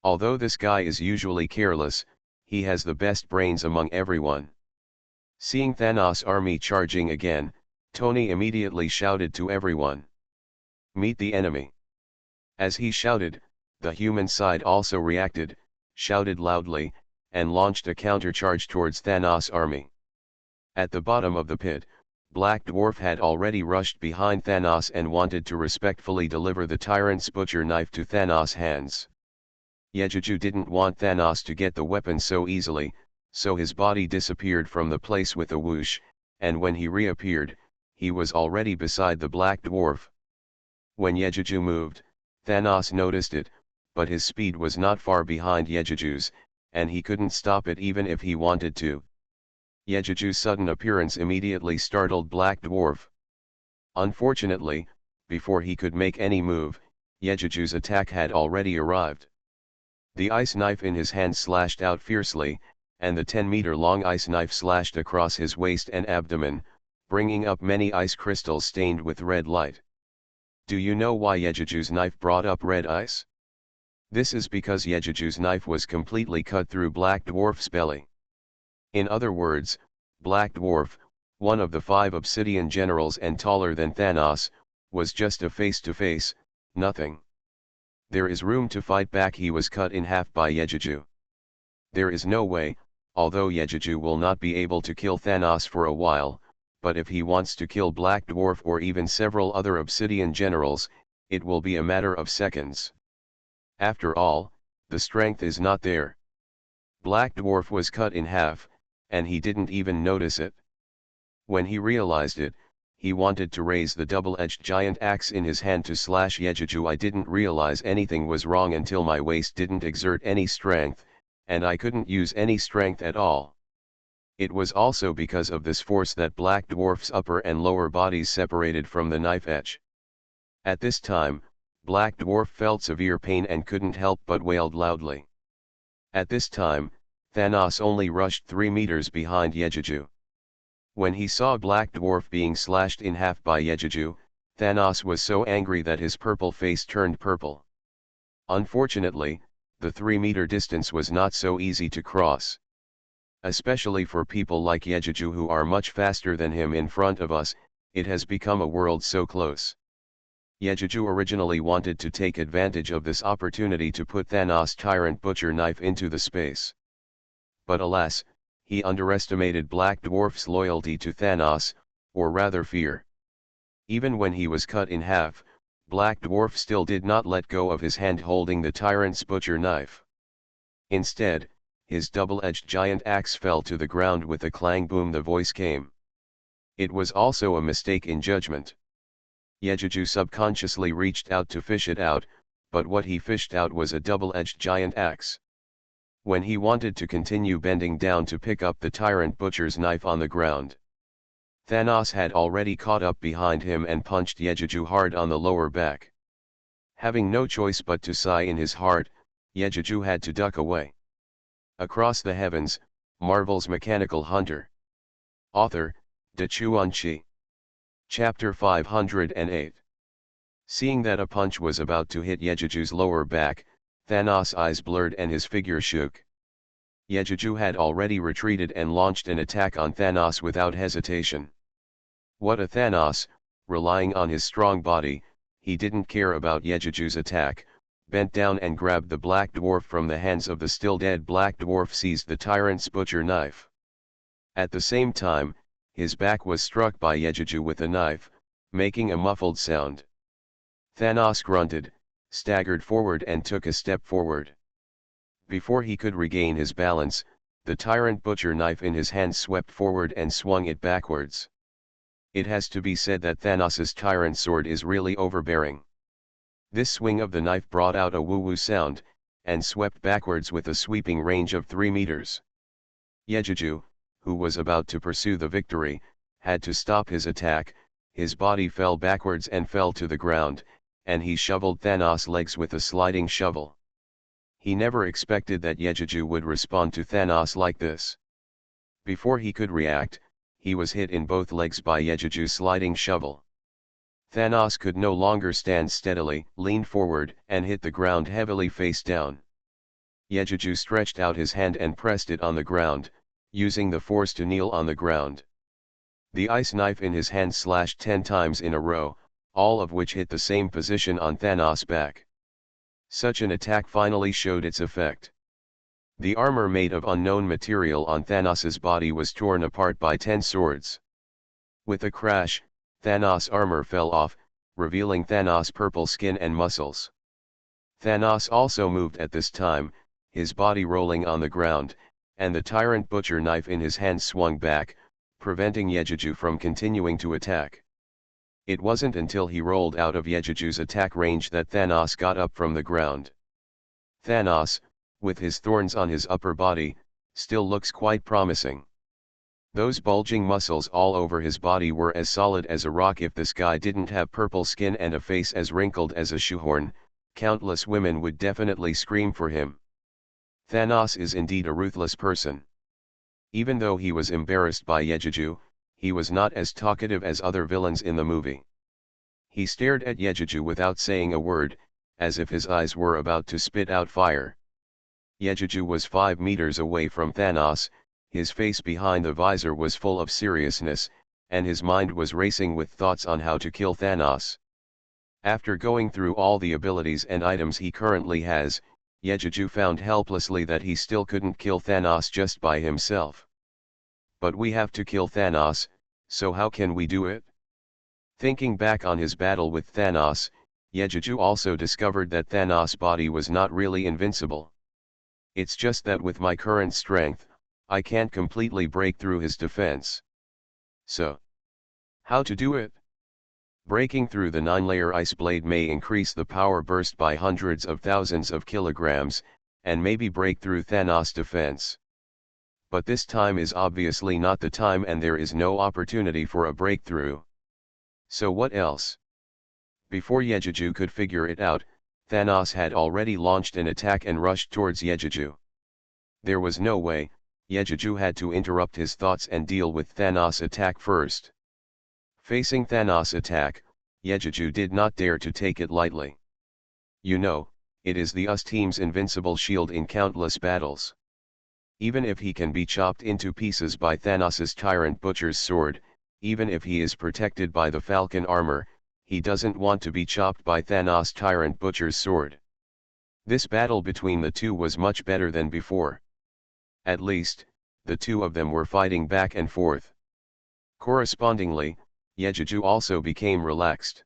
Although this guy is usually careless, he has the best brains among everyone. Seeing Thanos' army charging again, Tony immediately shouted to everyone, "Meet the enemy." As he shouted, the human side also reacted, shouted loudly, and launched a countercharge towards Thanos' army. At the bottom of the pit, Black Dwarf had already rushed behind Thanos and wanted to respectfully deliver the Tyrant's Butcher knife to Thanos' hands. Yejuju didn't want Thanos to get the weapon so easily, so his body disappeared from the place with a whoosh, and when he reappeared, he was already beside the Black Dwarf. When Yejuju moved, Thanos noticed it, but his speed was not far behind Yejuju's, and he couldn't stop it even if he wanted to. Yejuju's sudden appearance immediately startled Black Dwarf. Unfortunately, before he could make any move, Yejuju's attack had already arrived. The ice knife in his hand slashed out fiercely, and the 10-meter-long ice knife slashed across his waist and abdomen, bringing up many ice crystals stained with red light. Do you know why Yejiju's knife brought up red ice? This is because Yejiju's knife was completely cut through Black Dwarf's belly. In other words, Black Dwarf, one of the 5 Obsidian generals and taller than Thanos, was just a face-to-face, nothing. There is room to fight back. He was cut in half by Yejiju. There is no way, although Yejiju will not be able to kill Thanos for a while, but if he wants to kill Black Dwarf or even several other Obsidian generals, it will be a matter of seconds. After all, the strength is not there. Black Dwarf was cut in half, and he didn't even notice it. When he realized it, he wanted to raise the double-edged giant axe in his hand to slash Yejiju. I didn't realize anything was wrong until my waist didn't exert any strength, and I couldn't use any strength at all. It was also because of this force that Black Dwarf's upper and lower bodies separated from the knife edge. At this time, Black Dwarf felt severe pain and couldn't help but wailed loudly. At this time, Thanos only rushed 3 meters behind Yejiju. When he saw Black Dwarf being slashed in half by Yejiju, Thanos was so angry that his purple face turned purple. Unfortunately, the 3-meter distance was not so easy to cross. Especially for people like Yejiju who are much faster than him in front of us, it has become a world so close. Yejiju originally wanted to take advantage of this opportunity to put Thanos' Tyrant Butcher knife into the space. But alas, he underestimated Black Dwarf's loyalty to Thanos, or rather fear. Even when he was cut in half, Black Dwarf still did not let go of his hand holding the Tyrant's Butcher knife. Instead, his double-edged giant axe fell to the ground with a clang. Boom, the voice came. It was also a mistake in judgment. Yejiju subconsciously reached out to fish it out, but what he fished out was a double-edged giant axe. When he wanted to continue bending down to pick up the Tyrant Butcher's knife on the ground, Thanos had already caught up behind him and punched Yejiju hard on the lower back. Having no choice but to sigh in his heart, Yejiju had to duck away. Across the Heavens, Marvel's Mechanical Hunter. Author, Dachuan Chi. Chapter 508. Seeing that a punch was about to hit Yejiju's lower back, Thanos' eyes blurred and his figure shook. Yejiju had already retreated and launched an attack on Thanos without hesitation. What a Thanos, relying on his strong body, he didn't care about Yejiju's attack, bent down and grabbed the Black Dwarf from the hands of the still dead Black Dwarf, seized the Tyrant's Butcher knife. At the same time, his back was struck by Yejiju with a knife, making a muffled sound. Thanos grunted, staggered forward and took a step forward. Before he could regain his balance, the Tyrant Butcher knife in his hand swept forward and swung it backwards. It has to be said that Thanos' Tyrant Sword is really overbearing. This swing of the knife brought out a woo-woo sound, and swept backwards with a sweeping range of 3 meters. Yejiju, who was about to pursue the victory, had to stop his attack. His body fell backwards and fell to the ground, and he shoveled Thanos' legs with a sliding shovel. He never expected that Yejiju would respond to Thanos like this. Before he could react, he was hit in both legs by Yejiju's sliding shovel. Thanos could no longer stand steadily, leaned forward, and hit the ground heavily face down. Yejiju stretched out his hand and pressed it on the ground, using the force to kneel on the ground. The ice knife in his hand slashed 10 times in a row, all of which hit the same position on Thanos' back. Such an attack finally showed its effect. The armor made of unknown material on Thanos' body was torn apart by 10 swords. With a crash, Thanos' armor fell off, revealing Thanos' purple skin and muscles. Thanos also moved at this time, his body rolling on the ground, and the Tyrant Butcher knife in his hand swung back, preventing Yejiju from continuing to attack. It wasn't until he rolled out of Yejiju's attack range that Thanos got up from the ground. Thanos, with his thorns on his upper body, still looks quite promising. Those bulging muscles all over his body were as solid as a rock. If this guy didn't have purple skin and a face as wrinkled as a shoehorn, countless women would definitely scream for him. Thanos is indeed a ruthless person. Even though he was embarrassed by Yejuju, he was not as talkative as other villains in the movie. He stared at Yejuju without saying a word, as if his eyes were about to spit out fire. Yejuju was 5 meters away from Thanos, his face behind the visor was full of seriousness, and his mind was racing with thoughts on how to kill Thanos. After going through all the abilities and items he currently has, Yejuju found helplessly that he still couldn't kill Thanos just by himself. But we have to kill Thanos, so how can we do it? Thinking back on his battle with Thanos, Yejuju also discovered that Thanos' body was not really invincible. It's just that with my current strength, I can't completely break through his defense. So, how to do it? Breaking through the 9-layer ice blade may increase the power burst by hundreds of thousands of kilograms, and maybe break through Thanos' defense. But this time is obviously not the time and there is no opportunity for a breakthrough. So what else? Before Yejuju could figure it out, Thanos had already launched an attack and rushed towards Yejuju. There was no way, Yejuju had to interrupt his thoughts and deal with Thanos' attack first. Facing Thanos' attack, Yejuju did not dare to take it lightly. You know, it is the US team's invincible shield in countless battles. Even if he can be chopped into pieces by Thanos' Tyrant Butcher's sword, even if he is protected by the Falcon armor, he doesn't want to be chopped by Thanos' Tyrant Butcher's sword. This battle between the two was much better than before. At least, the two of them were fighting back and forth. Correspondingly, Yejuju also became relaxed.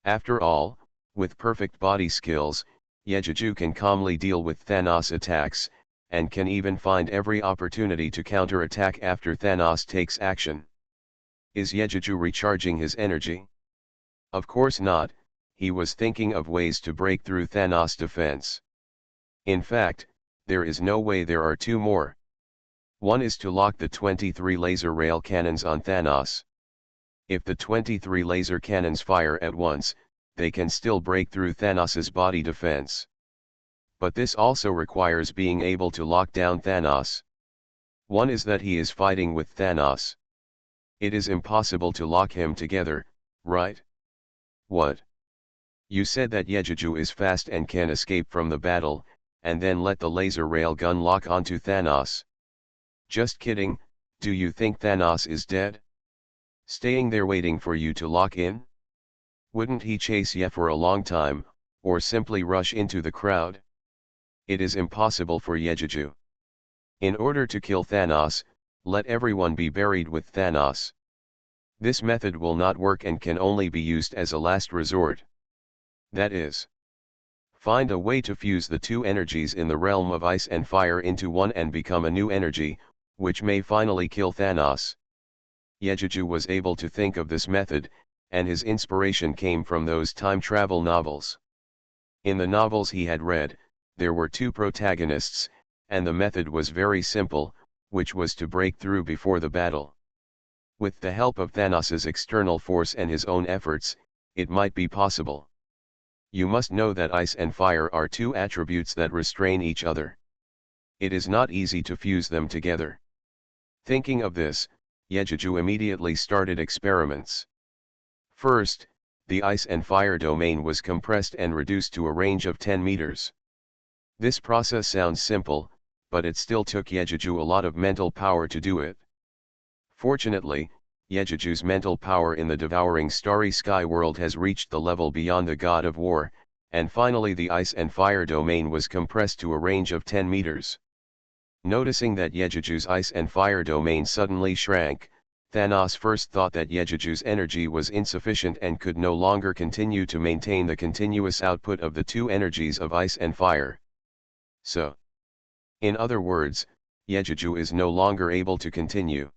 After all, with perfect body skills, Yejuju can calmly deal with Thanos' attacks, and can even find every opportunity to counter-attack after Thanos takes action. Is Yejuju recharging his energy? Of course not, he was thinking of ways to break through Thanos' defense. In fact, there is no way there are two more. One is to lock the 23 laser rail cannons on Thanos. If the 23 laser cannons fire at once, they can still break through Thanos' body defense. But this also requires being able to lock down Thanos. One is that he is fighting with Thanos. It is impossible to lock him together, right? What? You said that Yejuju is fast and can escape from the battle, and then let the laser rail gun lock onto Thanos. Just kidding, do you think Thanos is dead? Staying there waiting for you to lock in? Wouldn't he chase Ye for a long time, or simply rush into the crowd? It is impossible for Yejuju. In order to kill Thanos, let everyone be buried with Thanos. This method will not work and can only be used as a last resort. That is, find a way to fuse the two energies in the realm of ice and fire into one and become a new energy, which may finally kill Thanos. Yejuju was able to think of this method, and his inspiration came from those time travel novels. In the novels he had read, there were two protagonists, and the method was very simple, which was to break through before the battle. With the help of Thanos' external force and his own efforts, it might be possible. You must know that ice and fire are two attributes that restrain each other. It is not easy to fuse them together. Thinking of this, Yejuju immediately started experiments. First, the ice and fire domain was compressed and reduced to a range of 10 meters. This process sounds simple, but it still took Yejuju a lot of mental power to do it. Fortunately, Yejuju's mental power in the devouring starry sky world has reached the level beyond the god of war, and finally the ice and fire domain was compressed to a range of 10 meters. Noticing that Yejuju's ice and fire domain suddenly shrank, Thanos first thought that Yejuju's energy was insufficient and could no longer continue to maintain the continuous output of the two energies of ice and fire. So, in other words, Yejuju is no longer able to continue.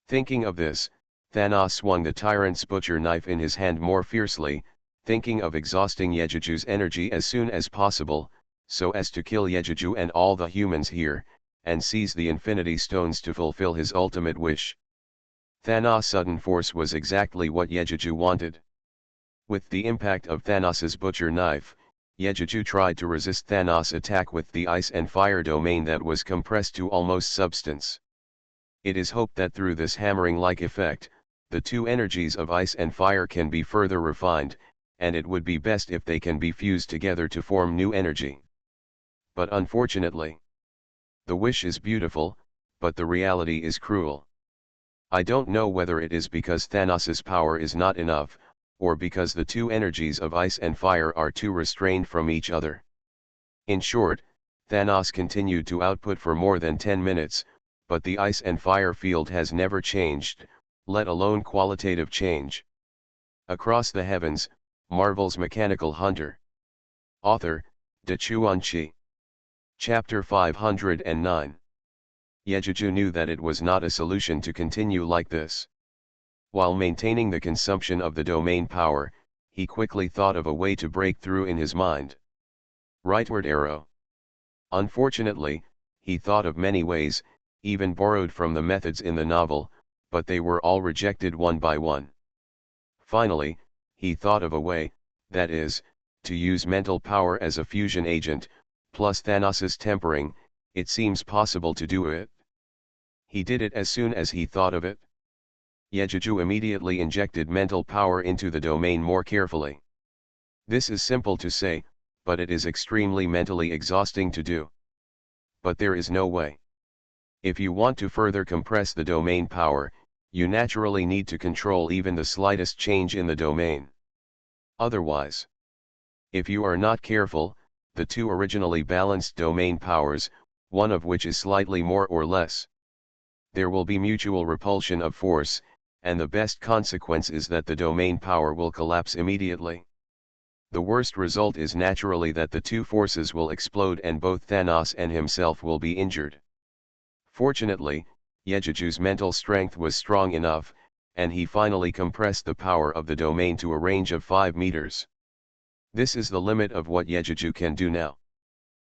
Thinking of this, Thanos swung the tyrant's butcher knife in his hand more fiercely, thinking of exhausting Yejuju's energy as soon as possible, so as to kill Yejuju and all the humans here, and seize the Infinity Stones to fulfill his ultimate wish. Thanos' sudden force was exactly what Yejuju wanted. With the impact of Thanos' butcher knife, Yejuju tried to resist Thanos' attack with the ice and fire domain that was compressed to almost substance. It is hoped that through this hammering-like effect, the two energies of ice and fire can be further refined, and it would be best if they can be fused together to form new energy. But unfortunately, the wish is beautiful, but the reality is cruel. I don't know whether it is because Thanos' power is not enough, or because the two energies of ice and fire are too restrained from each other. In short, Thanos continued to output for more than 10 minutes, but the ice and fire field has never changed, let alone qualitative change. Across the Heavens, Marvel's Mechanical Hunter. Author, Dachuan. Chapter 509. Yejuju knew that it was not a solution to continue like this. While maintaining the consumption of the domain power, he quickly thought of a way to break through in his mind. Rightward arrow. Unfortunately, he thought of many ways, even borrowed from the methods in the novel, but they were all rejected one by one. Finally, he thought of a way, that is, to use mental power as a fusion agent, plus Thanos' tempering. It seems possible to do it. He did it as soon as he thought of it. Yejuju immediately injected mental power into the domain more carefully. This is simple to say, but it is extremely mentally exhausting to do. But there is no way. If you want to further compress the domain power, you naturally need to control even the slightest change in the domain. Otherwise, if you are not careful, the two originally balanced domain powers, one of which is slightly more or less, there will be mutual repulsion of force, and the best consequence is that the domain power will collapse immediately. The worst result is naturally that the two forces will explode and both Thanos and himself will be injured. Fortunately, Yejuju's mental strength was strong enough, and he finally compressed the power of the domain to a range of 5 meters. This is the limit of what Yejuju can do now.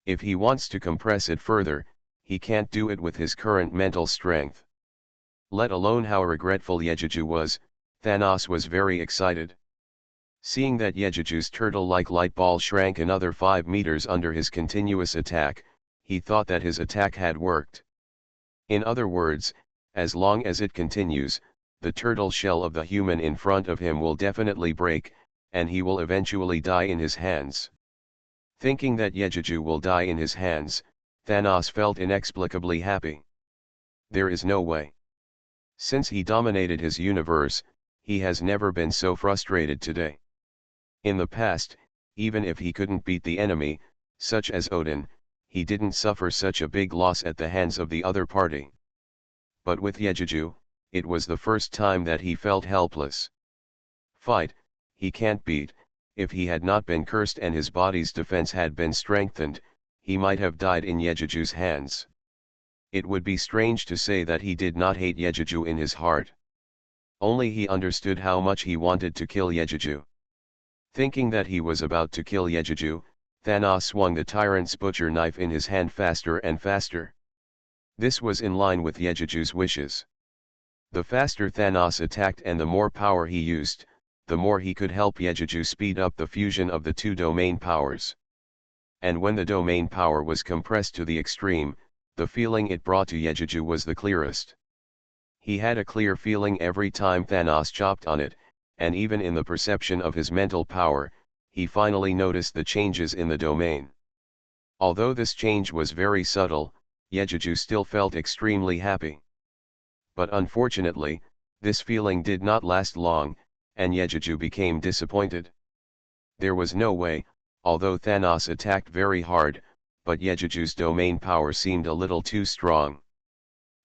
If he wants to compress it further, he can't do it with his current mental strength. Let alone how regretful Yejuju was, Thanos was very excited. Seeing that Yejuju's turtle-like light ball shrank another 5 meters under his continuous attack, he thought that his attack had worked. In other words, as long as it continues, the turtle shell of the human in front of him will definitely break, and he will eventually die in his hands. Thinking that Yejuju will die in his hands, Thanos felt inexplicably happy. There is no way. Since he dominated his universe, he has never been so frustrated today. In the past, even if he couldn't beat the enemy, such as Odin, he didn't suffer such a big loss at the hands of the other party. But with Yejuju, it was the first time that he felt helpless. Fight, he can't beat. If he had not been cursed and his body's defense had been strengthened, he might have died in Yejuju's hands. It would be strange to say that he did not hate Yejuju in his heart. Only he understood how much he wanted to kill Yejuju. Thinking that he was about to kill Yejuju, Thanos swung the tyrant's butcher knife in his hand faster and faster. This was in line with Yejuju's wishes. The faster Thanos attacked and the more power he used, the more he could help Yejuju speed up the fusion of the two domain powers. And when the domain power was compressed to the extreme, the feeling it brought to Yejuju was the clearest. He had a clear feeling every time Thanos chopped on it, and even in the perception of his mental power, he finally noticed the changes in the domain. Although this change was very subtle, Yejuju still felt extremely happy. But unfortunately, this feeling did not last long, and Yejuju became disappointed. There was no way, although Thanos attacked very hard, but Yejuju's domain power seemed a little too strong.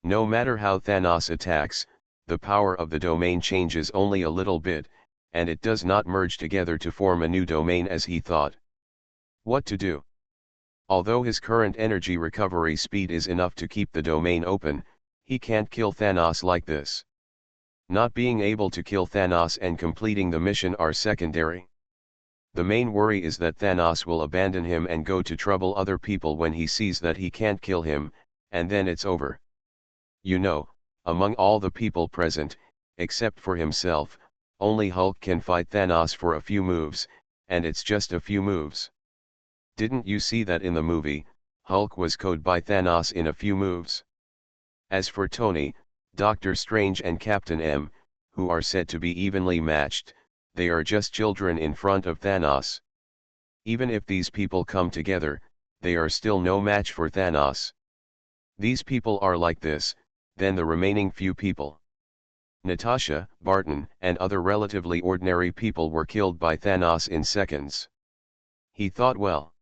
No matter how Thanos attacks, the power of the domain changes only a little bit, and it does not merge together to form a new domain as he thought. What to do? Although his current energy recovery speed is enough to keep the domain open, he can't kill Thanos like this. Not being able to kill Thanos and completing the mission are secondary. The main worry is that Thanos will abandon him and go to trouble other people when he sees that he can't kill him, and then it's over. You know, among all the people present, except for himself, only Hulk can fight Thanos for a few moves, and it's just a few moves. Didn't you see that in the movie, Hulk was KO'd by Thanos in a few moves? As for Tony, Doctor Strange and Captain M, who are said to be evenly matched, they are just children in front of Thanos. Even if these people come together, they are still no match for Thanos. These people are like this, then the remaining few people. Natasha, Barton, and other relatively ordinary people were killed by Thanos in seconds. He thought, well,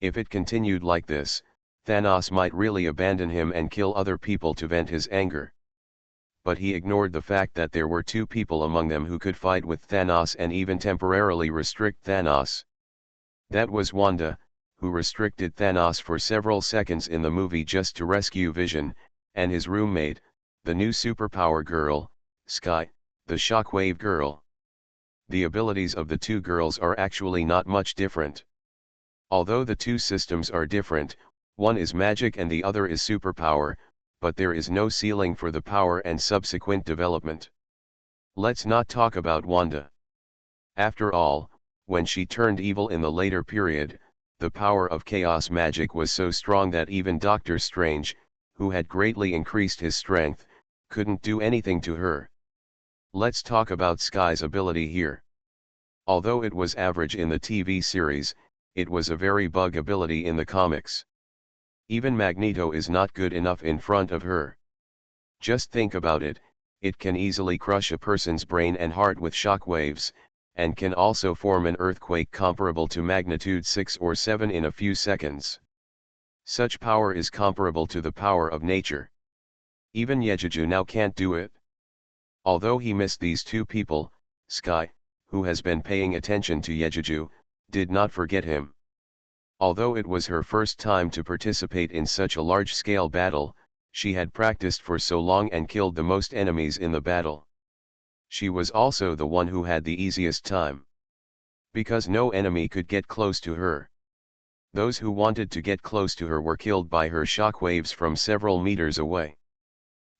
if it continued like this, Thanos might really abandon him and kill other people to vent his anger. But he ignored the fact that there were two people among them who could fight with Thanos and even temporarily restrict Thanos. That was Wanda, who restricted Thanos for several seconds in the movie just to rescue Vision, and his roommate, the new superpower girl, Sky, the Shockwave girl. The abilities of the two girls are actually not much different. Although the two systems are different, one is magic and the other is superpower, but there is no ceiling for the power and subsequent development. Let's not talk about Wanda. After all, when she turned evil in the later period, the power of chaos magic was so strong that even Doctor Strange, who had greatly increased his strength, couldn't do anything to her. Let's talk about Sky's ability here. Although it was average in the TV series, it was a very bug ability in the comics. Even Magneto is not good enough in front of her. Just think about it, it can easily crush a person's brain and heart with shock waves, and can also form an earthquake comparable to magnitude 6 or 7 in a few seconds. Such power is comparable to the power of nature. Even Yejuju now can't do it. Although he missed these two people, Sky, who has been paying attention to Yejuju, did not forget him. Although it was her first time to participate in such a large-scale battle, she had practiced for so long and killed the most enemies in the battle. She was also the one who had the easiest time. Because no enemy could get close to her. Those who wanted to get close to her were killed by her shockwaves from several meters away.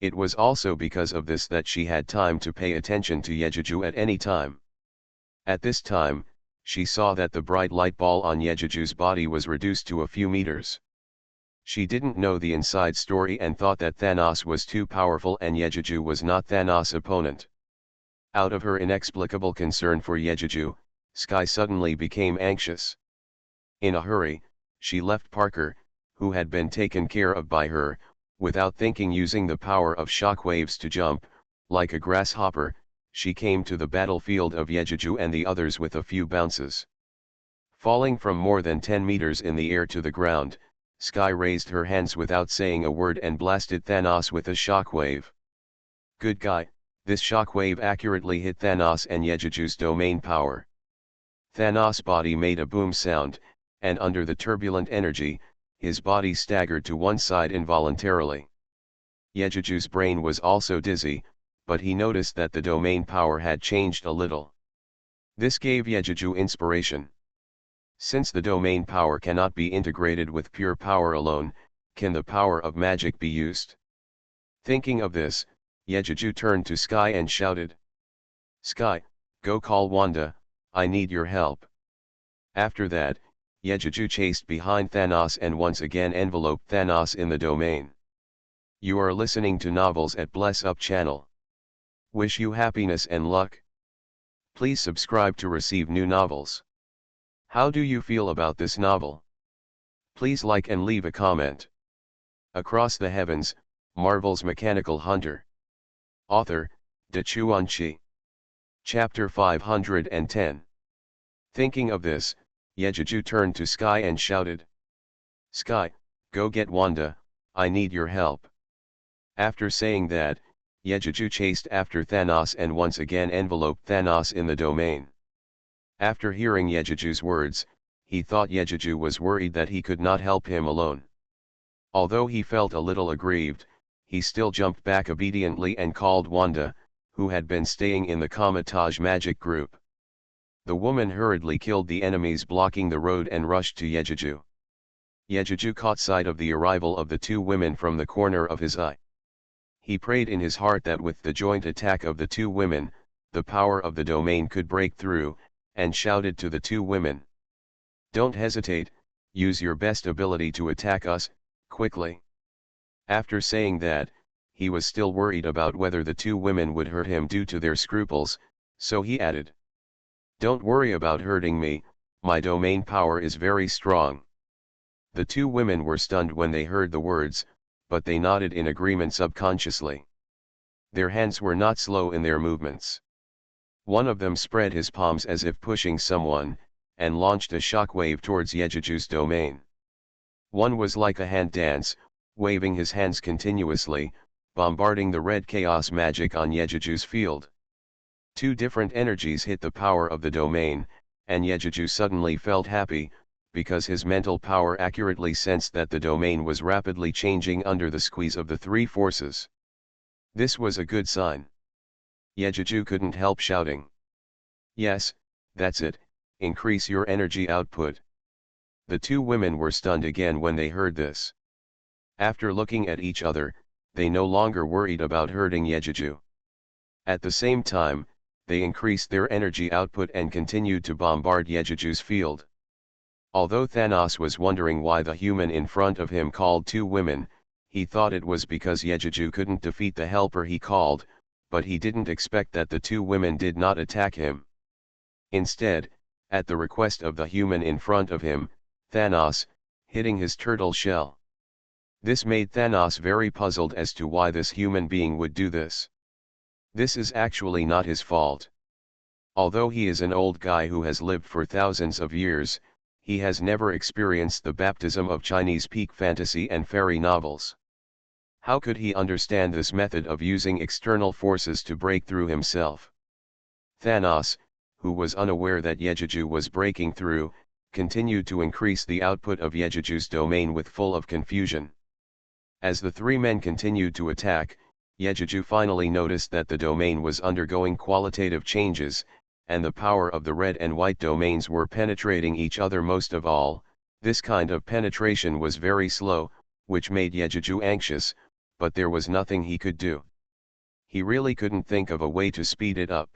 It was also because of this that she had time to pay attention to Yejuju at any time. At this time, she saw that the bright light ball on Yejuju's body was reduced to a few meters. She didn't know the inside story and thought that Thanos was too powerful and Yejuju was not Thanos' opponent. Out of her inexplicable concern for Yejuju, Sky suddenly became anxious. In a hurry, she left Parker, who had been taken care of by her, without thinking, using the power of shockwaves to jump, like a grasshopper. She came to the battlefield of Yejuju and the others with a few bounces. Falling from more than 10 meters in the air to the ground, Sky raised her hands without saying a word and blasted Thanos with a shockwave. Good guy, this shockwave accurately hit Thanos and Yejuju's domain power. Thanos' body made a boom sound, and under the turbulent energy, his body staggered to one side involuntarily. Yejuju's brain was also dizzy, but he noticed that the domain power had changed a little. This gave Yejuju inspiration. Since the domain power cannot be integrated with pure power alone, can the power of magic be used? Thinking of this, Yejuju turned to Sky and shouted, "Sky, go call Wanda, I need your help." After that, Yejuju chased behind Thanos and once again enveloped Thanos in the domain. You are listening to Novels at Bless Up channel. Wish you happiness and luck. Please subscribe to receive new novels. How do you feel about this novel? Please like and leave a comment. Across the Heavens, Marvel's Mechanical Hunter. Author, Dachuan Chi. Chapter 510. Thinking of this, Yejuju turned to Sky and shouted, "Sky, go get Wanda, I need your help." After saying that, Yejuju chased after Thanos and once again enveloped Thanos in the domain. After hearing Yejuju's words, he thought Yejuju was worried that he could not help him alone. Although he felt a little aggrieved, he still jumped back obediently and called Wanda, who had been staying in the Kamatage magic group. The woman hurriedly killed the enemies blocking the road and rushed to Yejuju. Yejuju caught sight of the arrival of the two women from the corner of his eye. He prayed in his heart that with the joint attack of the two women, the power of the domain could break through, and shouted to the two women, "Don't hesitate, use your best ability to attack us, quickly. After saying that, he was still worried about whether the two women would hurt him due to their scruples, so he added, "Don't worry about hurting me, my domain power is very strong." The two women were stunned when they heard the words, but they nodded in agreement subconsciously. Their hands were not slow in their movements. One of them spread his palms as if pushing someone, and launched a shockwave towards Yejuju's domain. One was like a hand dance, waving his hands continuously, bombarding the red chaos magic on Yejuju's field. Two different energies hit the power of the domain, and Yejuju suddenly felt happy, because his mental power accurately sensed that the domain was rapidly changing under the squeeze of the three forces. This was a good sign. Yejuju couldn't help shouting, "Yes, that's it, increase your energy output." The two women were stunned again when they heard this. After looking at each other, they no longer worried about hurting Yejuju. At the same time, they increased their energy output and continued to bombard Yejuju's field. Although Thanos was wondering why the human in front of him called two women, he thought it was because Yejuju couldn't defeat the helper he called, but he didn't expect that the two women did not attack him. Instead, at the request of the human in front of him, Thanos, hitting his turtle shell. This made Thanos very puzzled as to why this human being would do this. This is actually not his fault. Although he is an old guy who has lived for thousands of years, he has never experienced the baptism of Chinese peak fantasy and fairy novels. How could he understand this method of using external forces to break through himself? Thanos, who was unaware that Yejuju was breaking through, continued to increase the output of Yejuju's domain with full of confusion. As the three men continued to attack, Yejuju finally noticed that the domain was undergoing qualitative changes, and the power of the red and white domains were penetrating each other. Most of all, this kind of penetration was very slow, which made Yejuju anxious, but there was nothing he could do. He really couldn't think of a way to speed it up.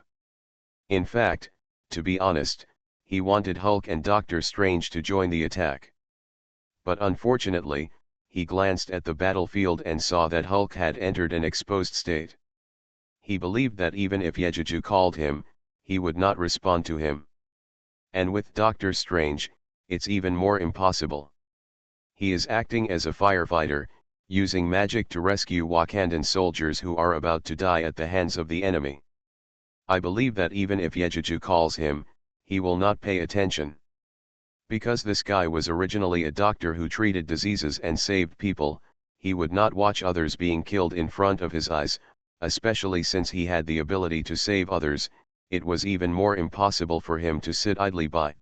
In fact, to be honest, he wanted Hulk and Doctor Strange to join the attack. But unfortunately, he glanced at the battlefield and saw that Hulk had entered an exposed state. He believed that even if Yejuju called him, he would not respond to him. And with Doctor Strange, it's even more impossible. He is acting as a firefighter, using magic to rescue Wakandan soldiers who are about to die at the hands of the enemy. I believe that even if Yejuju calls him, he will not pay attention. Because this guy was originally a doctor who treated diseases and saved people, he would not watch others being killed in front of his eyes, especially since he had the ability to save others. It was even more impossible for him to sit idly by.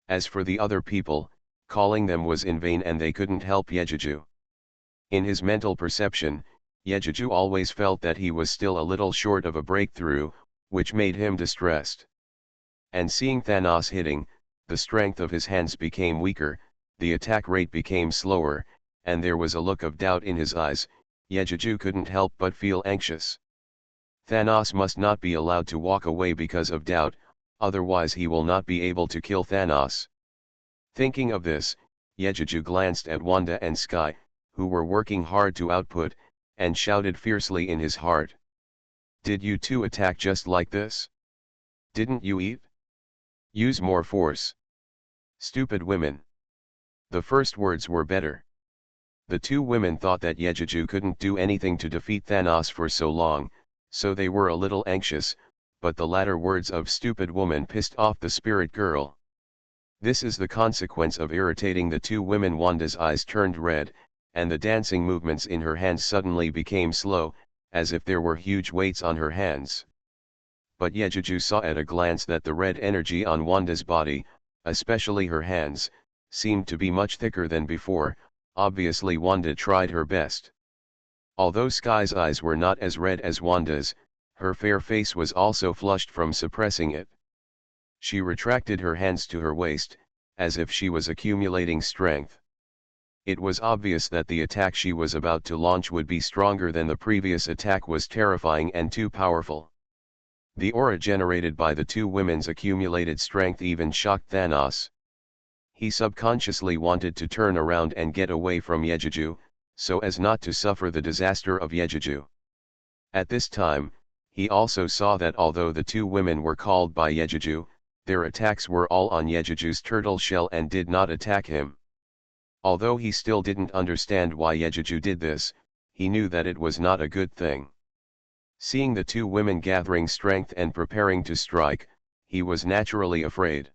As for the other people, calling them was in vain and they couldn't help Yejuju. In his mental perception, Yejuju always felt that he was still a little short of a breakthrough, which made him distressed. And seeing Thanos hitting, the strength of his hands became weaker, the attack rate became slower, and there was a look of doubt in his eyes. Yejuju couldn't help but feel anxious. Thanos must not be allowed to walk away because of doubt, otherwise he will not be able to kill Thanos. Thinking of this, Yejuju glanced at Wanda and Sky, who were working hard to output, and shouted fiercely in his heart. "Did you two attack just like this? Didn't you eat? Use more force. Stupid women." The first words were better. The two women thought that Yejuju couldn't do anything to defeat Thanos for so long, so they were a little anxious, but the latter words of "stupid woman" pissed off the spirit girl. This is the consequence of irritating the two women. Wanda's eyes turned red, and the dancing movements in her hands suddenly became slow, as if there were huge weights on her hands. But Yejuju saw at a glance that the red energy on Wanda's body, especially her hands, seemed to be much thicker than before. Obviously Wanda tried her best. Although Sky's eyes were not as red as Wanda's, her fair face was also flushed from suppressing it. She retracted her hands to her waist, as if she was accumulating strength. It was obvious that the attack she was about to launch would be stronger than the previous attack was terrifying and too powerful. The aura generated by the two women's accumulated strength even shocked Thanos. He subconsciously wanted to turn around and get away from Yejuju, so as not to suffer the disaster of Yejuju. At this time, he also saw that although the two women were called by Yejuju, their attacks were all on Yejuju's turtle shell and did not attack him. Although he still didn't understand why Yejuju did this, he knew that it was not a good thing. Seeing the two women gathering strength and preparing to strike, he was naturally afraid.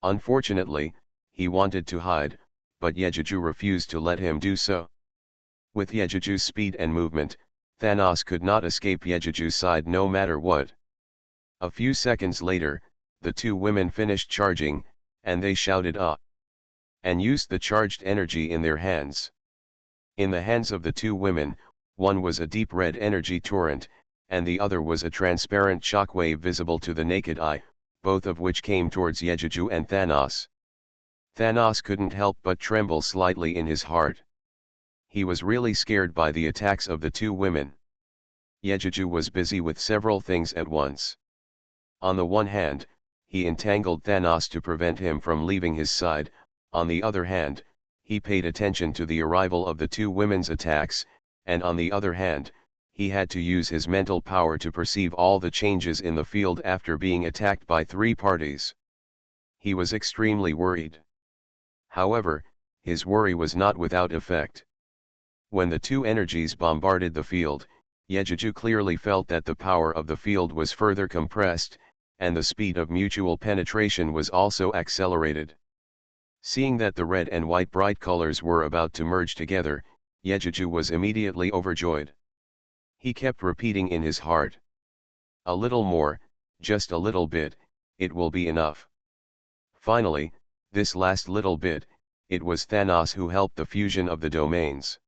Unfortunately, he wanted to hide, but Yejuju refused to let him do so. With Yejuju's speed and movement, Thanos could not escape Yejuju's side no matter what. A few seconds later, the two women finished charging, and they shouted "Ah!" and used the charged energy in their hands. In the hands of the two women, one was a deep red energy torrent, and the other was a transparent shockwave visible to the naked eye, both of which came towards Yejuju and Thanos. Thanos couldn't help but tremble slightly in his heart. He was really scared by the attacks of the two women. Yejuju was busy with several things at once. On the one hand, he entangled Thanos to prevent him from leaving his side. On the other hand, he paid attention to the arrival of the two women's attacks, and on the other hand, he had to use his mental power to perceive all the changes in the field after being attacked by three parties. He was extremely worried. However, his worry was not without effect. When the two energies bombarded the field, Yejuju clearly felt that the power of the field was further compressed, and the speed of mutual penetration was also accelerated. Seeing that the red and white bright colors were about to merge together, Yejuju was immediately overjoyed. He kept repeating in his heart, "A little more, just a little bit, it will be enough." Finally, this last little bit, it was Thanos who helped the fusion of the domains.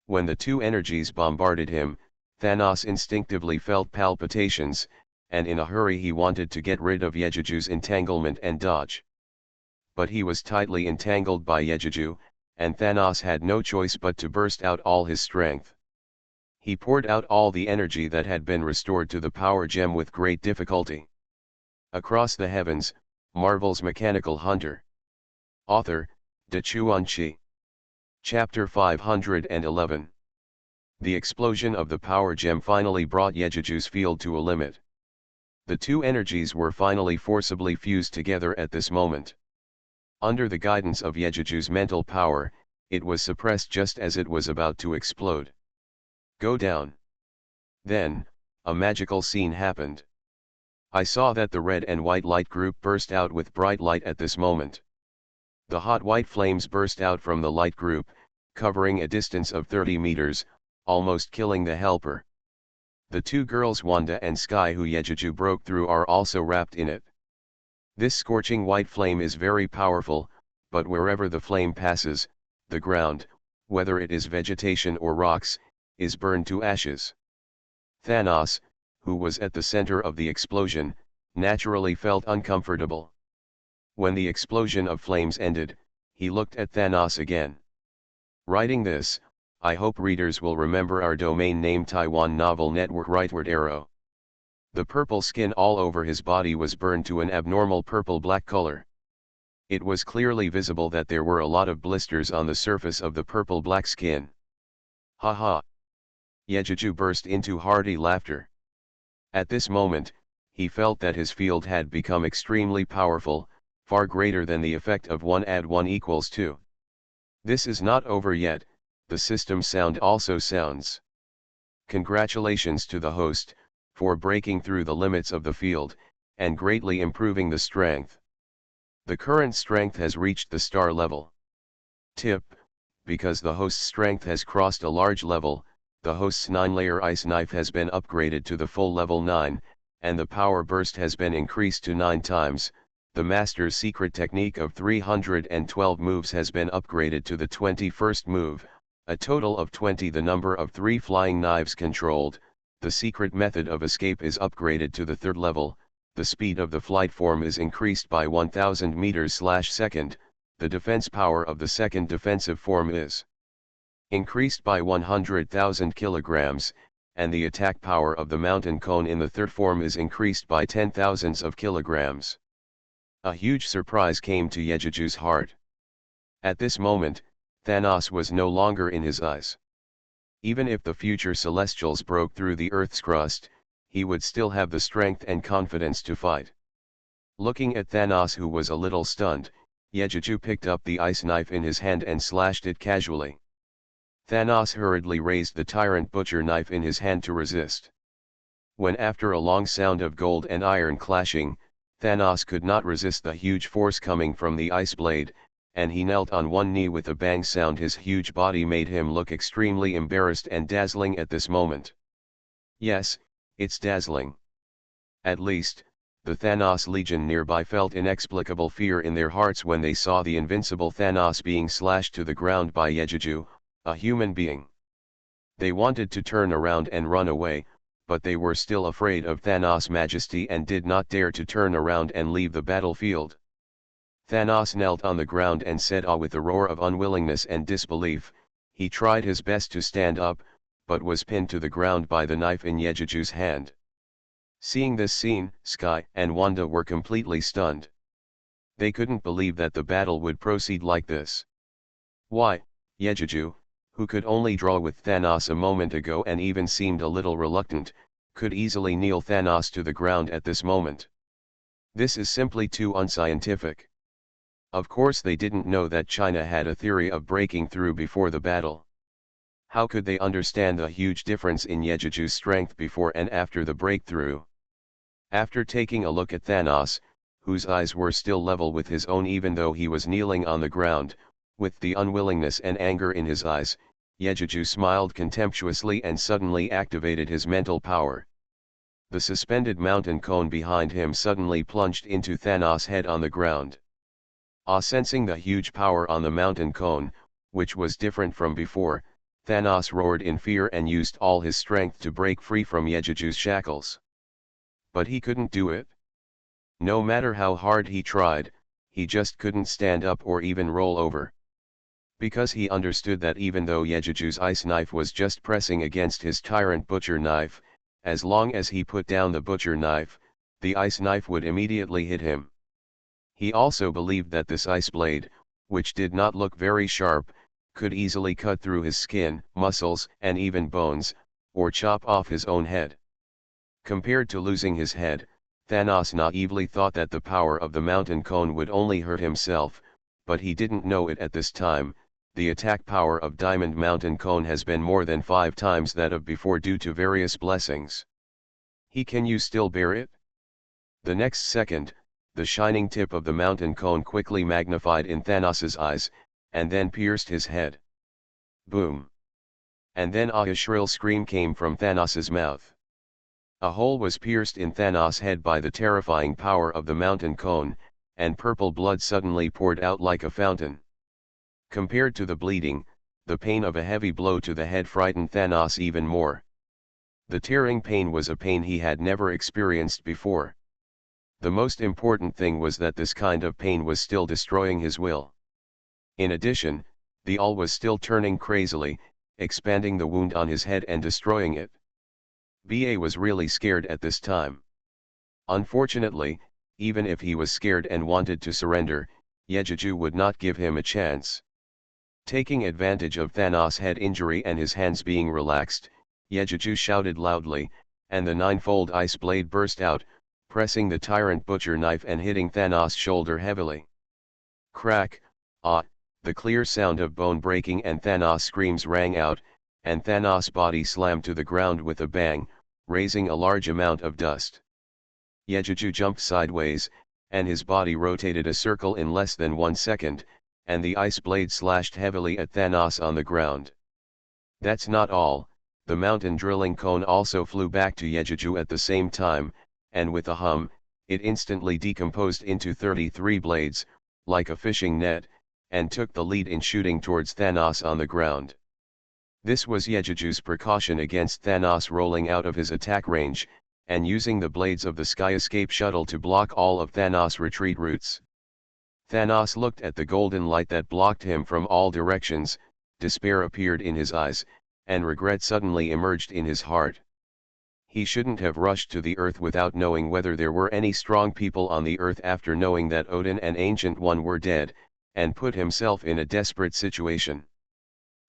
When the two energies bombarded him, Thanos instinctively felt palpitations, and in a hurry he wanted to get rid of Yejuju's entanglement and dodge. But he was tightly entangled by Yejuju, and Thanos had no choice but to burst out all his strength. He poured out all the energy that had been restored to the power gem with great difficulty. Across the Heavens, Marvel's Mechanical Hunter. Author, Dachuan Chi. Chapter 511. The explosion of the power gem finally brought Yejuju's field to a limit. The two energies were finally forcibly fused together at this moment. Under the guidance of Yejuju's mental power, it was suppressed just as it was about to explode. Go down. Then, a magical scene happened. I saw that the red and white light group burst out with bright light at this moment. The hot white flames burst out from the light group, covering a distance of 30 meters, almost killing the helper. The two girls Wanda and Sky who Yejuju broke through are also wrapped in it. This scorching white flame is very powerful, but wherever the flame passes, the ground, whether it is vegetation or rocks, is burned to ashes. Thanos, who was at the center of the explosion, naturally felt uncomfortable. When the explosion of flames ended, he looked at Thanos again. Writing this, I hope readers will remember our domain name Taiwan Novel Network Rightward Arrow. The purple skin all over his body was burned to an abnormal purple-black color. It was clearly visible that there were a lot of blisters on the surface of the purple-black skin. Ha ha! Yejuju burst into hearty laughter. At this moment, he felt that his field had become extremely powerful, far greater than the effect of 1 + 1 = 2. This is not over yet, the system sound also sounds. Congratulations to the host, for breaking through the limits of the field, and greatly improving the strength. The current strength has reached the star level. Tip: because the host's strength has crossed a large level, the host's 9-layer ice knife has been upgraded to the full level 9, and the power burst has been increased to 9 times. The master's secret technique of 312 moves has been upgraded to the 21st move, a total of 20. The number of 3 flying knives controlled. The secret method of escape is upgraded to the 3rd level. The speed of the flight form is increased by 1000 meters/second. The defense power of the 2nd defensive form is increased by 100,000 kilograms, and the attack power of the mountain cone in the 3rd form is increased by 10,000s of kilograms. A huge surprise came to Yejiju's heart. At this moment, Thanos was no longer in his eyes. Even if the future Celestials broke through the Earth's crust, he would still have the strength and confidence to fight. Looking at Thanos, who was a little stunned, Yejiju picked up the ice knife in his hand and slashed it casually. Thanos hurriedly raised the tyrant butcher knife in his hand to resist. When after a long sound of gold and iron clashing, Thanos could not resist the huge force coming from the ice blade, and he knelt on one knee with a bang sound. His huge body made him look extremely embarrassed and dazzling at this moment. Yes, it's dazzling. At least, the Thanos Legion nearby felt inexplicable fear in their hearts when they saw the invincible Thanos being slashed to the ground by Yejiju, a human being. They wanted to turn around and run away, but they were still afraid of Thanos' majesty and did not dare to turn around and leave the battlefield. Thanos knelt on the ground and said "Ah" with a roar of unwillingness and disbelief. He tried his best to stand up, but was pinned to the ground by the knife in Yejiju's hand. Seeing this scene, Sky and Wanda were completely stunned. They couldn't believe that the battle would proceed like this. Why, Yejiju, who could only draw with Thanos a moment ago and even seemed a little reluctant, could easily kneel Thanos to the ground at this moment. This is simply too unscientific. Of course they didn't know that China had a theory of breaking through before the battle. How could they understand the huge difference in Yejiju's strength before and after the breakthrough? After taking a look at Thanos, whose eyes were still level with his own even though he was kneeling on the ground, with the unwillingness and anger in his eyes, Yejiju smiled contemptuously and suddenly activated his mental power. The suspended mountain cone behind him suddenly plunged into Thanos' head on the ground. Sensing the huge power on the mountain cone, which was different from before, Thanos roared in fear and used all his strength to break free from Yejiju's shackles. But he couldn't do it. No matter how hard he tried, he just couldn't stand up or even roll over. Because he understood that even though Yejiju's ice knife was just pressing against his tyrant butcher knife, as long as he put down the butcher knife, the ice knife would immediately hit him. He also believed that this ice blade, which did not look very sharp, could easily cut through his skin, muscles, and even bones, or chop off his own head. Compared to losing his head, Thanos naively thought that the power of the mountain cone would only hurt himself, but he didn't know it at this time. The attack power of Diamond Mountain Cone has been more than 5 times that of before due to various blessings. Can you still bear it? The next second, the shining tip of the mountain cone quickly magnified in Thanos's eyes, and then pierced his head. Boom! And then a shrill scream came from Thanos's mouth. A hole was pierced in Thanos' head by the terrifying power of the mountain cone, and purple blood suddenly poured out like a fountain. Compared to the bleeding, the pain of a heavy blow to the head frightened Thanos even more. The tearing pain was a pain he had never experienced before. The most important thing was that this kind of pain was still destroying his will. In addition, the all was still turning crazily, expanding the wound on his head and destroying it. BA was really scared at this time. Unfortunately, even if he was scared and wanted to surrender, Yejiju would not give him a chance. Taking advantage of Thanos' head injury and his hands being relaxed, Yejiju shouted loudly, and the ninefold ice blade burst out, pressing the tyrant butcher knife and hitting Thanos' shoulder heavily. Crack, the clear sound of bone breaking and Thanos' screams rang out, and Thanos' body slammed to the ground with a bang, raising a large amount of dust. Yejiju jumped sideways, and his body rotated a circle in less than 1 second, and the ice blade slashed heavily at Thanos on the ground. That's not all, the mountain drilling cone also flew back to Yejiju at the same time, and with a hum, it instantly decomposed into 33 blades, like a fishing net, and took the lead in shooting towards Thanos on the ground. This was Yejiju's precaution against Thanos rolling out of his attack range, and using the blades of the Sky Escape shuttle to block all of Thanos' retreat routes. Thanos looked at the golden light that blocked him from all directions, despair appeared in his eyes, and regret suddenly emerged in his heart. He shouldn't have rushed to the Earth without knowing whether there were any strong people on the Earth after knowing that Odin and Ancient One were dead, and put himself in a desperate situation.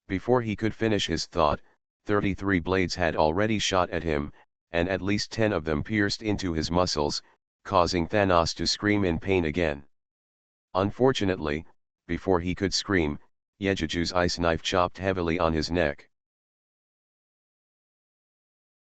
Before he could finish his thought, 33 blades had already shot at him, and at least 10 of them pierced into his muscles, causing Thanos to scream in pain again. Unfortunately, before he could scream, Yejiju's ice knife chopped heavily on his neck.